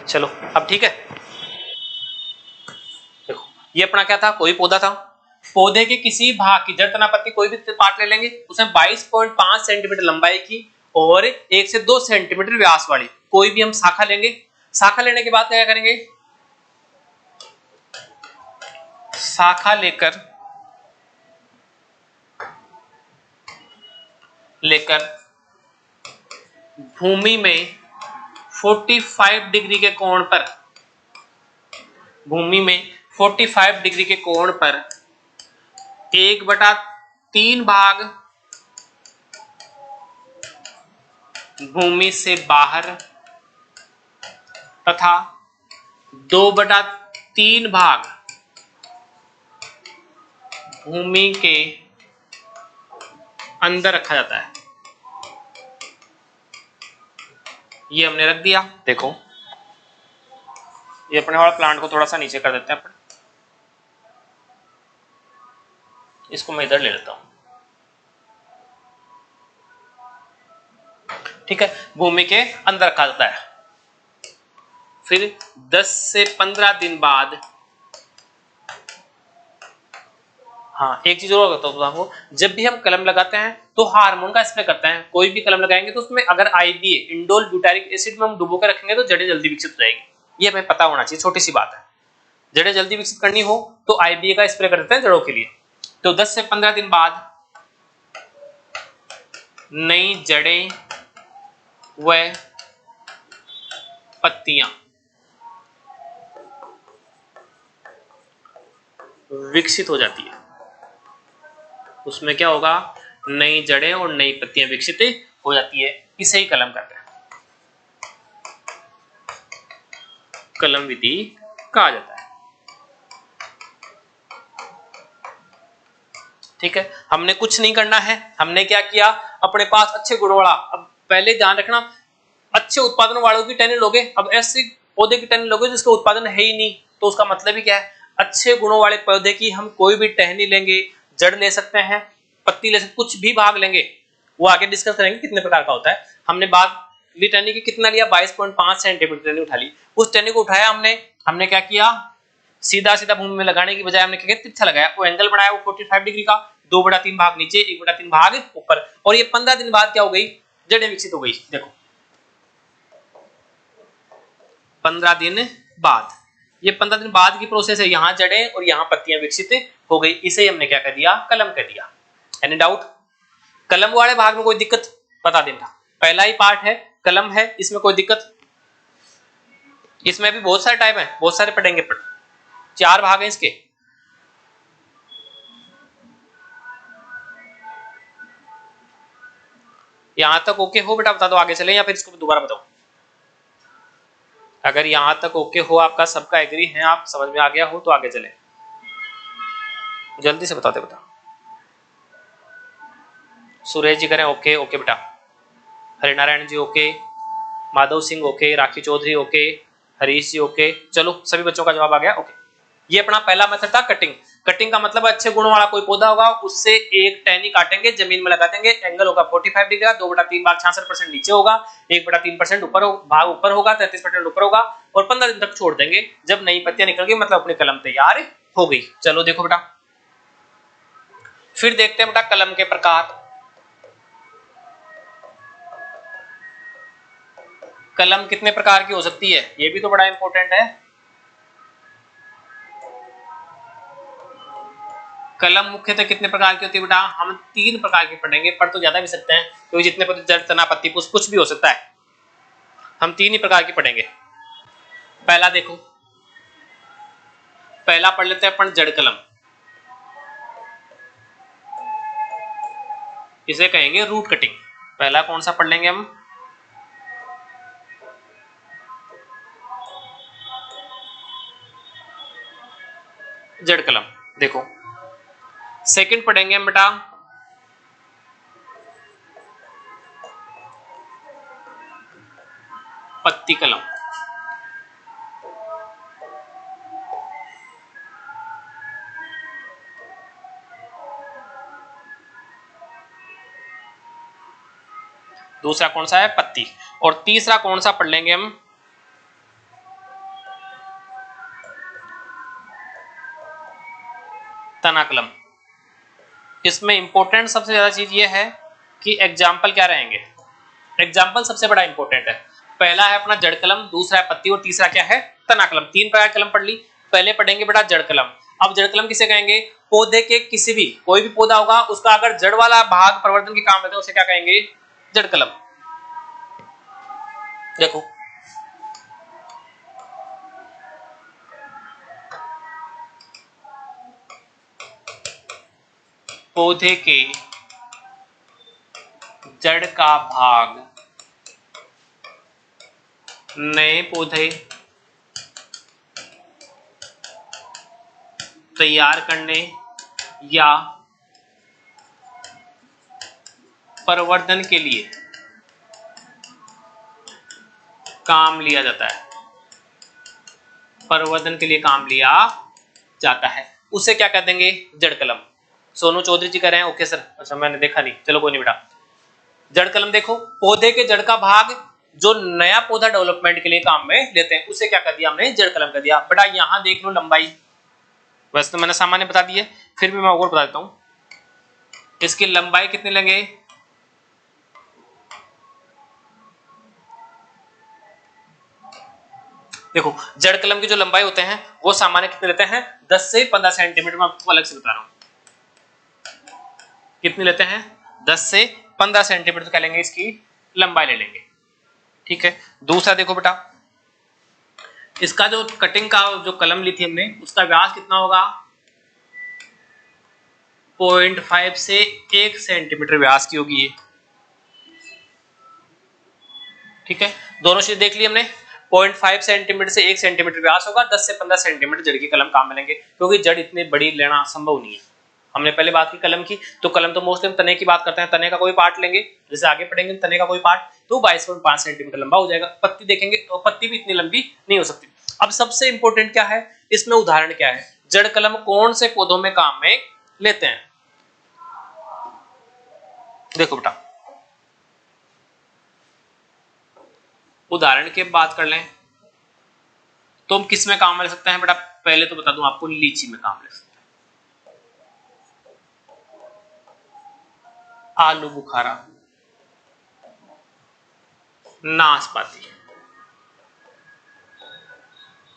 चलो अब ठीक है। देखो ये अपना क्या था, कोई पौधा था, पौधे के किसी भाग की जड़ तना पत्ती कोई भी पार्ट ले लेंगे, उसमें 22.5 सेंटीमीटर लंबाई की और 1 से 2 सेंटीमीटर व्यास वाली कोई भी हम शाखा लेंगे। शाखा लेने के बाद क्या करेंगे, शाखा लेकर भूमि में 45 डिग्री के कोण पर, भूमि में 45 डिग्री के कोण पर 1/3 भाग भूमि से बाहर तथा 2/3 भाग भूमि के अंदर रखा जाता है। ये हमने रख दिया। देखो ये अपने वाला प्लांट को थोड़ा सा नीचे कर देते हैं अपन, इसको मैं इधर ले लेता हूं। ठीक है, भूमि के अंदर रखा जाता है। फिर 10 से 15 दिन बाद, हाँ एक चीज और बताता हूँ आपको, जब भी हम कलम लगाते हैं तो हार्मोन का स्प्रे करते हैं। कोई भी कलम लगाएंगे तो उसमें अगर आईबीए इंडोल ब्यूटारिक एसिड में हम डुबो कर रखेंगे तो जड़ें जल्दी विकसित हो जाएगी। ये हमें पता होना चाहिए, छोटी सी बात है। जड़ें जल्दी विकसित करनी हो तो आईबीए का स्प्रे कर देते हैं जड़ों के लिए। तो 10 से 15 दिन बाद नई जड़ें व पत्तियां विकसित हो जाती है। उसमें क्या होगा, नई जड़ें और नई पत्तियां विकसित हो जाती है। इसे ही कलम कहते हैं, कलम विधि कहा जाता है। ठीक है, हमने कुछ नहीं करना है। हमने क्या किया, अपने पास अच्छे गुणों वाला, अब पहले ध्यान रखना, अच्छे उत्पादन वालों की टहनी लोगे। अब ऐसे पौधे की टहनी लोगे जिसका उत्पादन है ही नहीं, तो उसका मतलब ही क्या है। अच्छे गुणों वाले पौधे की हम कोई भी टहनी लेंगे, जड़ ले सकते हैं, पत्ती ले सकते, कुछ भी भाग लेंगे, वो आगे डिस्कस करेंगे कितने प्रकार का होता है। हमने बात ली टहनी की, कितना लिया, 22.5 सेंटीमीटर टहनी उठा ली। उस टहनी को उठाया हमने क्या किया, सीधा सीधा भूमि में लगाने की बजाय हमने क्या किया, तिरछा लगाया, वो एंगल बनाया वो 45 डिग्री का, 2/3 भाग नीचे, 1/3 भाग ऊपर। और ये 15 दिन बाद क्या हो गई, जड़ें विकसित हो गई। देखो 15 दिन बाद, ये 15 दिन बाद की प्रोसेस है। यहां जड़ें और यहां पत्तियां विकसित हो गई। इसे हमने क्या कर दिया, कलम कर दिया। Any doubt? कलम वाले भाग में कोई दिक्कत बता देना। पहला ही पार्ट है, कलम है, इसमें कोई दिक्कत? इसमें भी बहुत सारे टाइप है, बहुत सारे पढ़ेंगे। 4 भाग हैं इसके। यहां तक ओके हो बेटा, बता दो, आगे चले या फिर इसको दोबारा बताओ। अगर यहां तक ओके हो, आपका सबका एग्री है, आप समझ में आ गया हो तो आगे चले, जल्दी से बताते बता। सुरेश जी करें ओके, ओके बेटा। हरिनारायण जी ओके, माधव सिंह ओके, राखी चौधरी ओके, हरीश जी ओके। चलो सभी बच्चों का जवाब आ गया, ओके। ये अपना पहला मेथड था कटिंग। कटिंग का मतलब अच्छे गुणों वाला कोई पौधा होगा, उससे एक टहनी काटेंगे, जमीन में लगा देंगे, एंगल होगा 45 डिग्री का, 2/3 भाग 66% नीचे होगा, 1/3% ऊपर भाग ऊपर होगा, 33% ऊपर होगा, और 15 दिन तक छोड़ देंगे। जब नई पत्तियां निकल गई मतलब अपनी कलम तैयार हो गई। चलो देखो बेटा, फिर देखते हैं बेटा कलम के प्रकार। कलम कितने प्रकार की हो सकती है, ये भी तो बड़ा इंपॉर्टेंट है। कलम मुख्यतः कितने प्रकार की होती है बेटा, हम 3 प्रकार की पढ़ेंगे, पढ़ तो ज्यादा भी सकते हैं क्योंकि जितने पौधे, जड़, तना, पत्ती, पुष्प, कुछ भी हो सकता है। हम 3 ही प्रकार की पढ़ेंगे। पहला देखो, पहला पढ़ लेते हैं अपन जड़ कलम, इसे कहेंगे रूट कटिंग। पहला कौन सा पढ़ लेंगे हम, जड़ कलम। देखो सेकंड पढ़ेंगे हम बेटा पत्ती कलम। दूसरा कौन सा है, पत्ती। और तीसरा कौन सा पढ़ लेंगे हम, तनाकलम। इसमें इंपॉर्टेंट सबसे ज्यादा चीज ये है कि एग्जाम्पल क्या रहेंगे। एग्जाम्पल सबसे बड़ा इंपॉर्टेंट है। पहला है अपना जड़ कलम, दूसरा है पत्ती और तीसरा क्या है तनाकलम। तीन प्रकार कलम पढ़ ली। पहले पढ़ेंगे बेटा जड़ कलम। अब जड़ कलम किसे कहेंगे, पौधे के किसी भी कोई भी पौधा होगा उसका अगर जड़ वाला भाग प्रवर्धन के काम में तो उसे क्या कहेंगे जड़ कलम। देखो पौधे के जड़ का भाग नए पौधे तैयार करने या प्रवर्धन के लिए काम लिया जाता है। प्रवर्धन के लिए काम लिया जाता है उसे क्या कह देंगे जड़ कलम। सोनू चौधरी जी कह रहे हैं ओके सर। अच्छा मैंने देखा नहीं, चलो कोई नहीं बेटा। जड़ कलम देखो पौधे के जड़ का भाग जो नया पौधा डेवलपमेंट के लिए काम में लेते हैं उसे क्या कर दिया हमने जड़ कलम कर दिया। बेटा यहां देख लो लंबाई, वैसे तो मैंने सामान्य बता दी है फिर भी मैं और बता देता हूं। इसकी लंबाई कितनी लेंगे, देखो जड़ कलम की जो लंबाई होते हैं वो सामान्य कितने लेते हैं 10 से 15 सेंटीमीटर। मैं आपको अलग से बता रहा हूं कितनी लेते हैं 10 से 15 सेंटीमीटर तो क्या लेंगे इसकी लंबाई ले लेंगे। ठीक है दूसरा देखो बेटा इसका जो कटिंग का जो कलम ली थी हमने उसका व्यास कितना होगा 0.5 से 1 सेंटीमीटर व्यास की होगी ये। ठीक है दोनों चीज देख ली हमने। 0.5 सेंटीमीटर से 1 सेंटीमीटर व्यास होगा, 10 से 15 सेंटीमीटर जड़ की कलम काम में लेंगे क्योंकि जड़ इतनी बड़ी लेना संभव नहीं है। हमने पहले बात की कलम की तो कलम तो मोस्टली हम तने की बात करते हैं, तने का कोई पार्ट लेंगे जैसे आगे पढ़ेंगे तने का कोई पार्ट तो 22.5 सेंटीमीटर लंबा हो जाएगा। पत्ती देखेंगे तो पत्ती भी इतनी लंबी नहीं हो सकती। अब सबसे इंपॉर्टेंट क्या है इसमें उदाहरण क्या है, जड़ कलम कौन से पौधों में काम में लेते हैं। देखो बेटा उदाहरण की बात कर लें तो हम किस में काम ले सकते हैं बेटा, पहले तो बता दूं आपको लीची में काम ले सकते हैं, आलू बुखारा, नाशपाती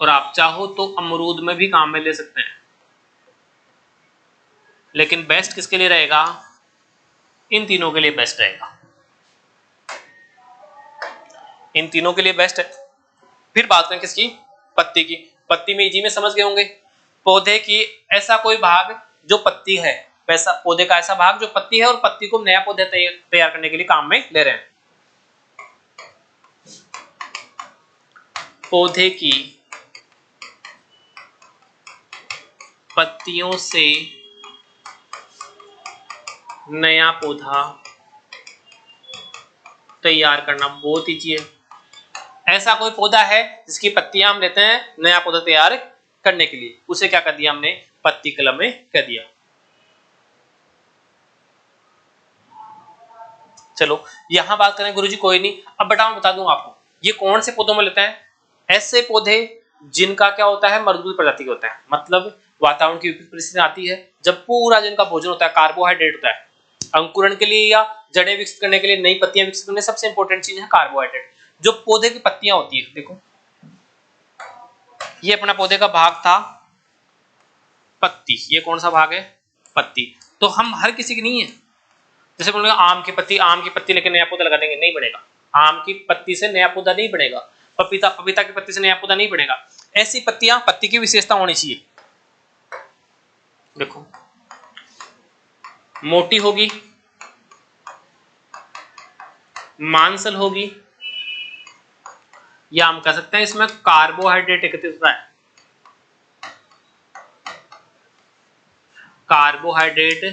और आप चाहो तो अमरूद में भी काम में ले सकते हैं। लेकिन बेस्ट किसके लिए रहेगा, इन तीनों के लिए बेस्ट रहेगा, इन तीनों के लिए बेस्ट है। फिर बात करें किसकी, पत्ती की। पत्ती में इजी में समझ गए होंगे, पौधे की ऐसा कोई भाग जो पत्ती है, वैसा पौधे का ऐसा भाग जो पत्ती है और पत्ती को नया पौधे तैयार करने के लिए काम में ले रहे हैं। पौधे की पत्तियों से नया पौधा तैयार करना बहुत ईजी है। ऐसा कोई पौधा है जिसकी पत्तियां हम लेते हैं नया पौधा तैयार करने के लिए, उसे क्या कर दिया हमने पत्ती कलम में कर दिया। चलो यहां बात करें गुरुजी कोई नहीं। अब बेटा मैं बता दूं आपको ये कौन से पौधों में लेते हैं, ऐसे पौधे जिनका क्या होता है मजबूत प्रजाति के होता है, मतलब वातावरण की विपरीत परिस्थिति आती है जब पूरा जिनका भोजन होता है कार्बोहाइड्रेट होता है, अंकुरण के लिए या जड़ें विकसित करने के लिए नई पत्तियां विकसित करने सबसे इंपॉर्टेंट चीज है कार्बोहाइड्रेट। जो पौधे की पत्तियां होती है देखो ये अपना पौधे का भाग था पत्ती, ये कौन सा भाग है पत्ती। तो हम हर किसी की नहीं है, जैसे बोलेंगे आम की पत्ती लेके नया पौधा लगा देंगे, नहीं बनेगा। आम की पत्ती से नया पौधा नहीं बनेगा, पपीता की पत्ती से नया पौधा नहीं बनेगा। ऐसी पत्तियां पत्ती की विशेषता होनी चाहिए। देखो मोटी होगी, मांसल होगी, या हम कह सकते हैं इसमें कार्बोहाइड्रेट एकत्रित होता है, कार्बोहाइड्रेट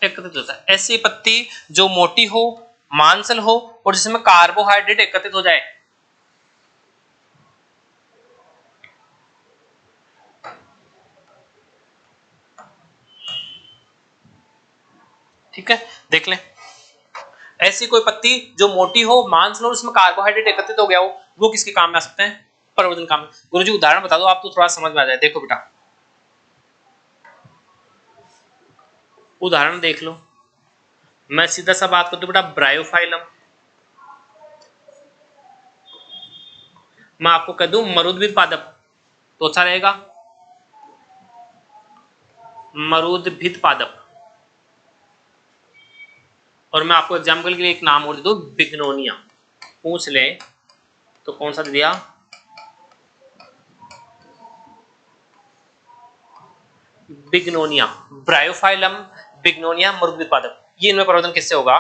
एकत्रित होता है। ऐसी पत्ती जो मोटी हो, मांसल हो और जिसमें कार्बोहाइड्रेट एकत्रित हो जाए। ठीक है देख लें, ऐसी कोई पत्ती जो मोटी हो, मांसल हो, इसमें कार्बोहाइड्रेट एकत्रित हो गया हो, वो किसके काम में आ सकते हैं प्रवर्धन काम में। गुरुजी उदाहरण बता दो आप तो थोड़ा समझ में आ जाए। देखो बेटा उदाहरण देख लो। मैं सीधा सा बात करता हूँ बेटा ब्रायोफाइलम, मैं आपको कह दूं मरुद्भिद पादप तो अच्छा रहेगा, मरुद्भिद पादप। और मैं आपको एग्जाम्पल के लिए एक नाम और दे दूं, बिग्नोनिया। पूछ ले तो कौन सा दे दिया, बिग्नोनिया, ब्रायोफाइलम, बिग्नोनिया, मरुद्भिद पादप। ये इनमें परिवर्तन किससे होगा,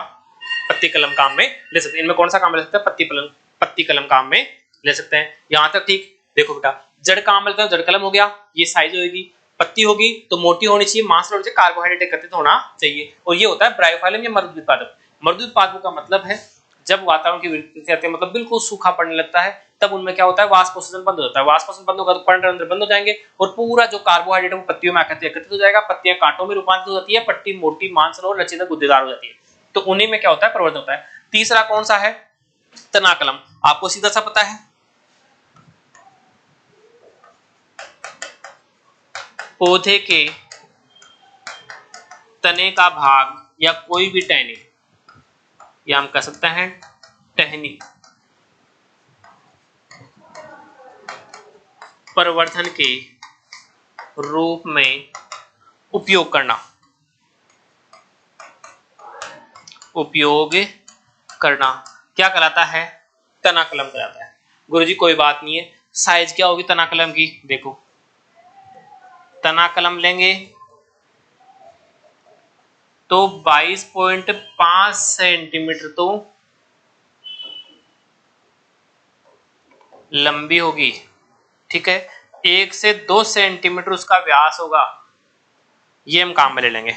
पत्ती कलम काम में ले सकते हैं। इनमें कौन सा काम ले सकते हैं, पत्ती कलम काम में ले सकते हैं। यहां तक ठीक। देखो बेटा जड़ काम लेते हैं, जड़ कलम हो गया, ये साइज होगी। पत्ती होगी तो मोटी होनी चाहिए, मांस होनी चाहिए, कार्बोहाइड्रेट एकत्रित होना चाहिए, और ये होता है ब्रायोफाइलम या मरुद्भिद पादप। मरुद्भिद पादप का मतलब है जब वातावरण की विकृति आती है, मतलब बिल्कुल सूखा पड़ने लगता है, तब उनमें क्या होता है, वाष्पोत्सर्जन बंद हो जाता है। वाष्पोत्सर्जन बंद होगा तो कण अंदर बंद हो जाएंगे, और पूरा जो कार्बोहाइड्रेट है वो पत्तियों में आकर एकत्रित हो जाएगा। पत्तियां कांटों में रूपांतरित हो जाती है, पट्टी मोटी मांसल और लचीदार गुद्देदार हो जाती है। तो उन्हीं में क्या होता है, परिवर्तन होता है। तीसरा कौन सा है, तनाकलम। आपको सीधा सा पता है, पौधे के तने का भाग या कोई भी टहनी, या हम कह सकते हैं टहनी, प्रवर्धन के रूप में उपयोग करना, उपयोग करना क्या कहलाता है, तनाकलम कहलाता है। गुरुजी कोई बात नहीं है, साइज क्या होगी तनाकलम की, देखो तनाकलम लेंगे तो 22.5 सेंटीमीटर तो लंबी होगी, ठीक है। 1 से 2 सेंटीमीटर उसका व्यास होगा, ये हम काम में ले लेंगे।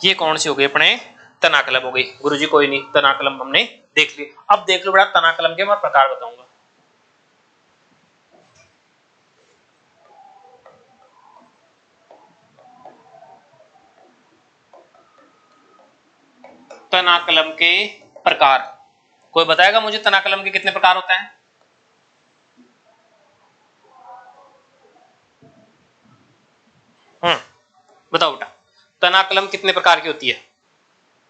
ये कौन सी हो गई अपने, तनाकलम हो गई। गुरुजी कोई नहीं, तनाकलम हमने देख ली। अब देख लो बड़ा तनाकलम के मैं प्रकार बताऊंगा। तनाकलम के प्रकार, कोई बताएगा मुझे तनाकलम के कितने प्रकार होते हैं। बताओ बेटा तनाकलम कितने प्रकार की होती है,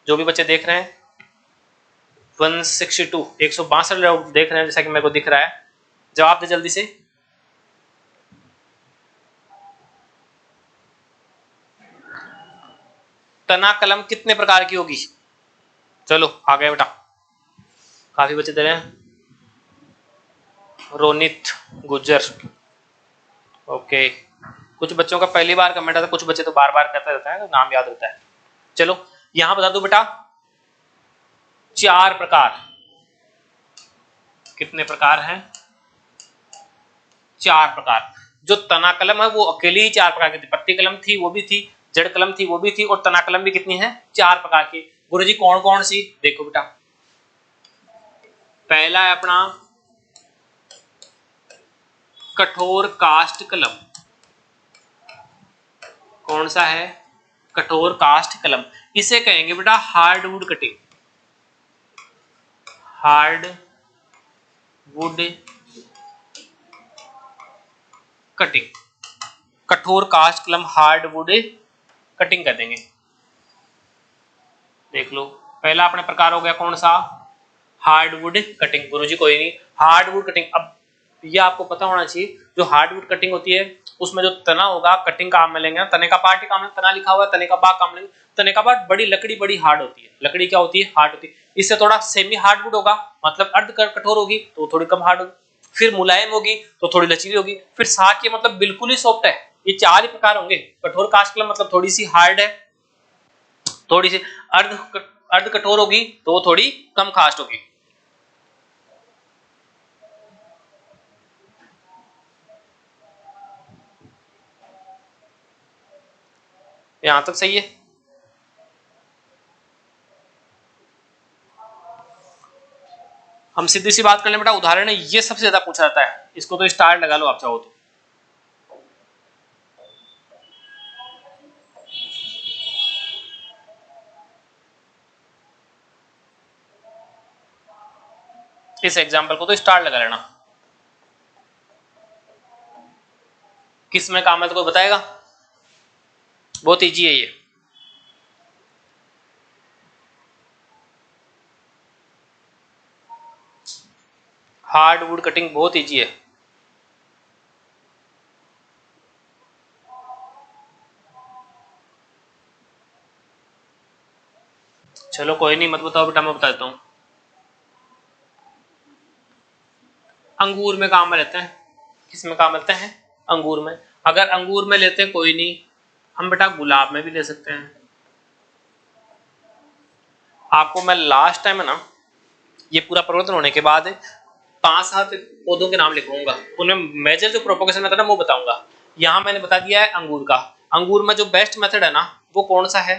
जो भी बच्चे देख रहे हैं। 162 162 लोग देख रहे हैं जैसा कि मेरे को दिख रहा है, जवाब दे जल्दी से। तनाकलम कितने प्रकार की होगी, चलो आ गए बेटा, काफी बच्चे दे रहे हैं। रोनित गुज्जर, ओके। कुछ बच्चों का पहली बार कमेंट आता है, कुछ बच्चे तो बार बार करते रहते हैं, तो नाम याद रहता है। चलो यहां बता दो बेटा 4 प्रकार, कितने प्रकार हैं, 4 प्रकार। जो तनाकलम है वो अकेली ही 4 प्रकार की थी, पत्ती कलम थी वो भी थी, जड़ कलम थी वो भी थी, और तनाकलम भी कितनी है, 4 प्रकार की। गुरुजी कौन कौन सी, देखो बेटा पहला है अपना कठोर काष्ठ कलम। कौन सा है, कठोर काष्ठ कलम। इसे कहेंगे बेटा हार्डवुड कटिंग, हार्डवुड कटिंग, कठोर काष्ठ कलम हार्डवुड कटिंग कर देंगे। देख लो पहला अपने प्रकार हो गया कौन सा, हार्डवुड कटिंग। गुरुजी कोई नहीं, हार्डवुड कटिंग। अब ये आपको पता होना चाहिए, जो हार्डवुड कटिंग होती है उसमें जो तना होगा कटिंग काम में लेंगे, तने का पार्ट ही काम है, तना लिखा हुआ है, तने का भाग काम लेंगे। तने का पार्ट बड़ी लकड़ी बड़ी हार्ड होती है, लकड़ी क्या होती है, हार्ड होती है। इससे थोड़ा सेमी हार्डवुड होगा, मतलब अर्ध कठोर होगी तो थोड़ी कम हार्ड होगी, फिर मुलायम होगी तो थोड़ी लचीली होगी, फिर साथ ये मतलब बिल्कुल ही सॉफ्ट है। ये 4 ही प्रकार होंगे। कठोर काष्ठ कलम मतलब थोड़ी सी हार्ड है, थोड़ी सी अर्ध कठोर होगी तो थोड़ी कम काष्ठ होगी। यहां तक सही है। हम सीधी सी बात कर लें बेटा, उदाहरण है ये सबसे ज्यादा पूछा जाता है, इसको तो स्टार लगा लो आप चाहो तो। इस एग्जाम्पल को तो स्टार लगा लेना। किस में काम है तो कोई बताएगा? बहुत इजी है ये। हार्डवुड कटिंग बहुत इजी है। चलो कोई नहीं, मत बताओ बेटा, मैं बता देता हूँ। अंगूर में काम में लेते हैं। किस में काम लेते हैं? अंगूर में। अगर अंगूर में लेते हैं कोई नहीं, हम बेटा गुलाब में भी ले सकते हैं। आपको मैं लास्ट टाइम है ना, ये पूरा परिवर्तन होने के बाद 5-7 पौधों के नाम लिखवाऊंगा, उनमें मेजर जो प्रोपोगेशन मेथड है वो बताऊंगा। यहां मैंने बता दिया है अंगूर का। अंगूर में जो बेस्ट मेथड है ना वो कौन सा है?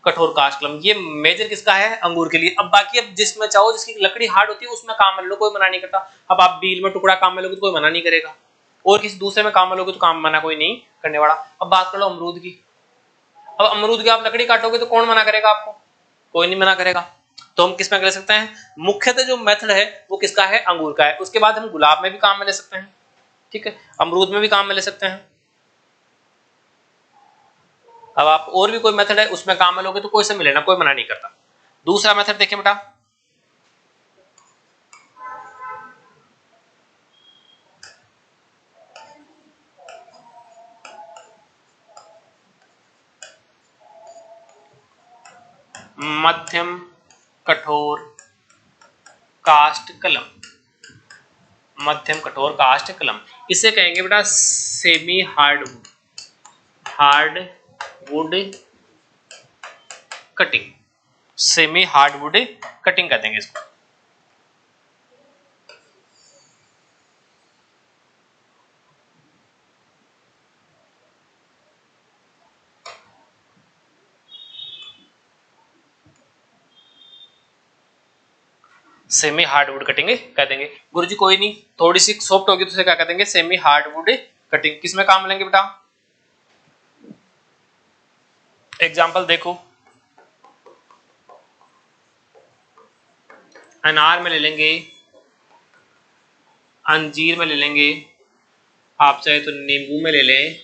कठोर कास्ट कलम। ये मेजर किसका है? अंगूर के लिए। अब बाकी अब जिसमें चाहो, जिसकी लकड़ी हार्ड होती है उसमें काम में लो, कोई मना नहीं करता। अब आप बील में टुकड़ा काम में लोगे तो कोई मना नहीं करेगा, और किसी दूसरे में काम में लोगे तो काम मना कोई नहीं करने वाला। अब बात कर लो अमरूद की। अब अमरूद की आप लकड़ी काटोगे तो कौन मना करेगा आपको? कोई नहीं मना करेगा। तो हम किस में ले सकते हैं? मुख्यतः जो मेथड है वो किसका है? अंगूर का है। उसके बाद हम गुलाब में भी काम में ले सकते हैं, ठीक है, अमरूद में भी काम में ले सकते हैं। अब आप और भी कोई मेथड है उसमें काम में लोगे तो कोई से मिलेना, कोई मना नहीं करता। दूसरा मेथड देखिए बेटा, मध्यम कठोर कास्ट कलम। मध्यम कठोर कास्ट कलम, इसे कहेंगे बेटा semi hardwood, hardwood cutting. Semi hardwood cutting कहते हैं इसको। सेमी हार्डवुड कटिंग कह देंगे। गुरुजी कोई नहीं, थोड़ी सी सॉफ्ट होगी तो उसे क्या कह देंगे? Semi hardwood cutting. किसमें काम लेंगे बेटा? एग्जांपल देखो, अनार में ले लेंगे, अंजीर में ले लेंगे, आप चाहे तो नींबू में ले लें,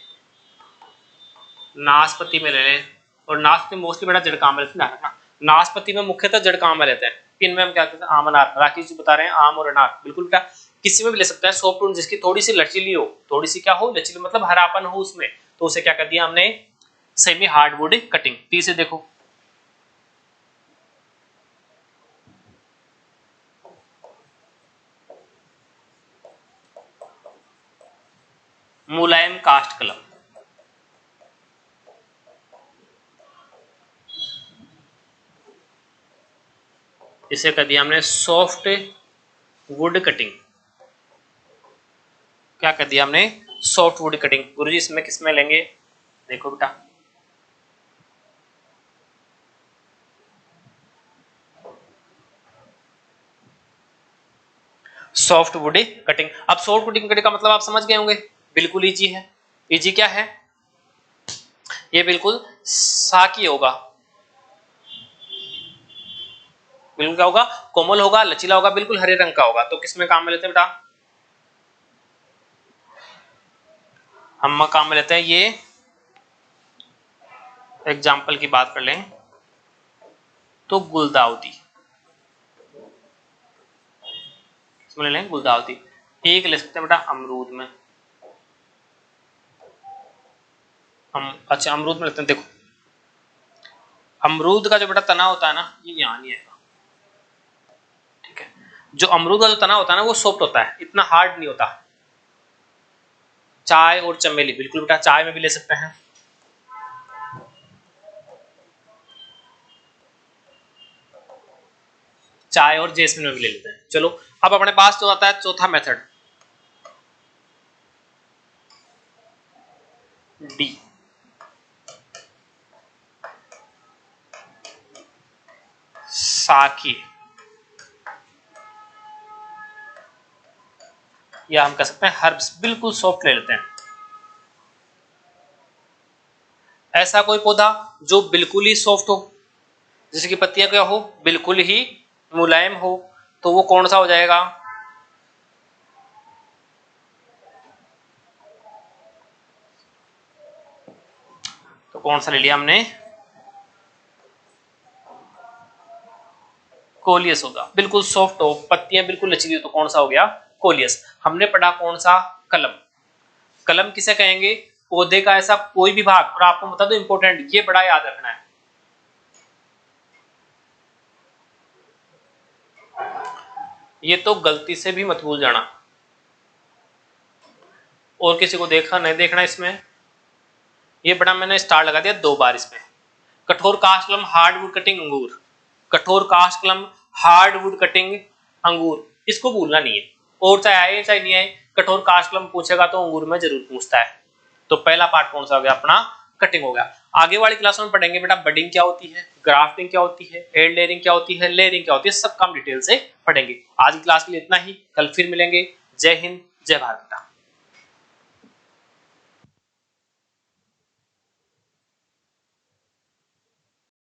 नाशपाती में ले लें। और नाशपाती मोस्टली बेटा जड़ काम में लेते हैं ना। नाशपाती में मुख्यतः जड़ काम में लेते हैं। इनमें हम क्या कहते हैं? आम अनार। राकेश जी बता रहे हैं आम और अनार, बिल्कुल बेटा किसी में भी ले सकते हैं। सॉफ्ट जिसकी थोड़ी सी लचीली हो, थोड़ी सी क्या हो? लचीली, मतलब हरापन हो उसमें, तो उसे क्या कर दिया हमने? Semi hardwood cutting. तीसरे देखो, मुलायम कास्ट कलम। इसे कर दिया हमने सॉफ्ट वुड कटिंग। क्या कर दिया हमने? Soft wood cutting. गुरुजी इसमें किसमें लेंगे? देखो बेटा, सॉफ्ट वुड कटिंग। अब सॉफ्ट वुड कटिंग का मतलब आप समझ गए होंगे, बिल्कुल इजी है। इजी क्या है? ये बिल्कुल साकी होगा, बिल्कुल क्या होगा? कोमल होगा, लचीला होगा, बिल्कुल हरे रंग का होगा। तो किसमें काम में लेते हैं बेटा? हम काम में लेते हैं ये, एग्जाम्पल की बात कर लें तो गुलदाउदी, इसमें ले लें गुलदाउदी। एक ले सकते हैं बेटा अमरूद में। हम अच्छा अमरूद में लेते हैं। देखो अमरूद का जो बेटा तना होता है ना, ये यहाँ नहीं आएगा, ठीक है। जो अमरूद का जो तना होता है ना वो सॉफ्ट होता है, इतना हार्ड नहीं होता। चाय और चमेली, बिल्कुल बेटा चाय में भी ले सकते हैं। चाय और जेसमिन में भी ले लेते हैं। चलो अब अपने पास जो आता है चौथा मेथड, डी, साकी, या हम कह सकते हैं हर्ब्स, बिल्कुल सॉफ्ट ले लेते हैं। ऐसा कोई पौधा जो बिल्कुल ही सॉफ्ट हो, जैसे कि पत्तियां क्या हो? बिल्कुल ही मुलायम हो, तो वो कौन सा हो जाएगा? तो कौन सा ले लिया हमने, कोलियस होगा। बिल्कुल सॉफ्ट हो, पत्तियां बिल्कुल लचीली हो, तो कौन सा हो गया, कोलियस। हमने पढ़ा कौन सा, कलम। कलम किसे कहेंगे, पौधे का ऐसा कोई भी भाग, और आपको बता दो इंपॉर्टेंट, ये बड़ा याद रखना है, ये तो गलती से भी मत भूल जाना। और किसी को देखा नहीं देखना इसमें, ये बड़ा मैंने स्टार लगा दिया 2 बार इसमें। कठोर काष्ठ कलम, हार्डवुड कटिंग अंगूर, कठोर काष्ठ कलम, हार्डवुड कटिंग अंगूर, इसको भूलना नहीं है। और चाहे आए चाहे नहीं आए, कठोर काष्ठ कलम पूछेगा तो अंगूर में जरूर पूछता है। तो पहला पार्ट कौन सा हो गया अपना, कटिंग हो गया। आगे वाली क्लासों में पढ़ेंगे बेटा बडिंग क्या होती है, ग्राफ्टिंग क्या होती है, एड लेयरिंग क्या होती है, लेयरिंग क्या होती है, सब काम डिटेल से पढ़ेंगे। आज की क्लास के लिए इतना ही, कल फिर मिलेंगे। जय हिंद, जय भारत बेटा।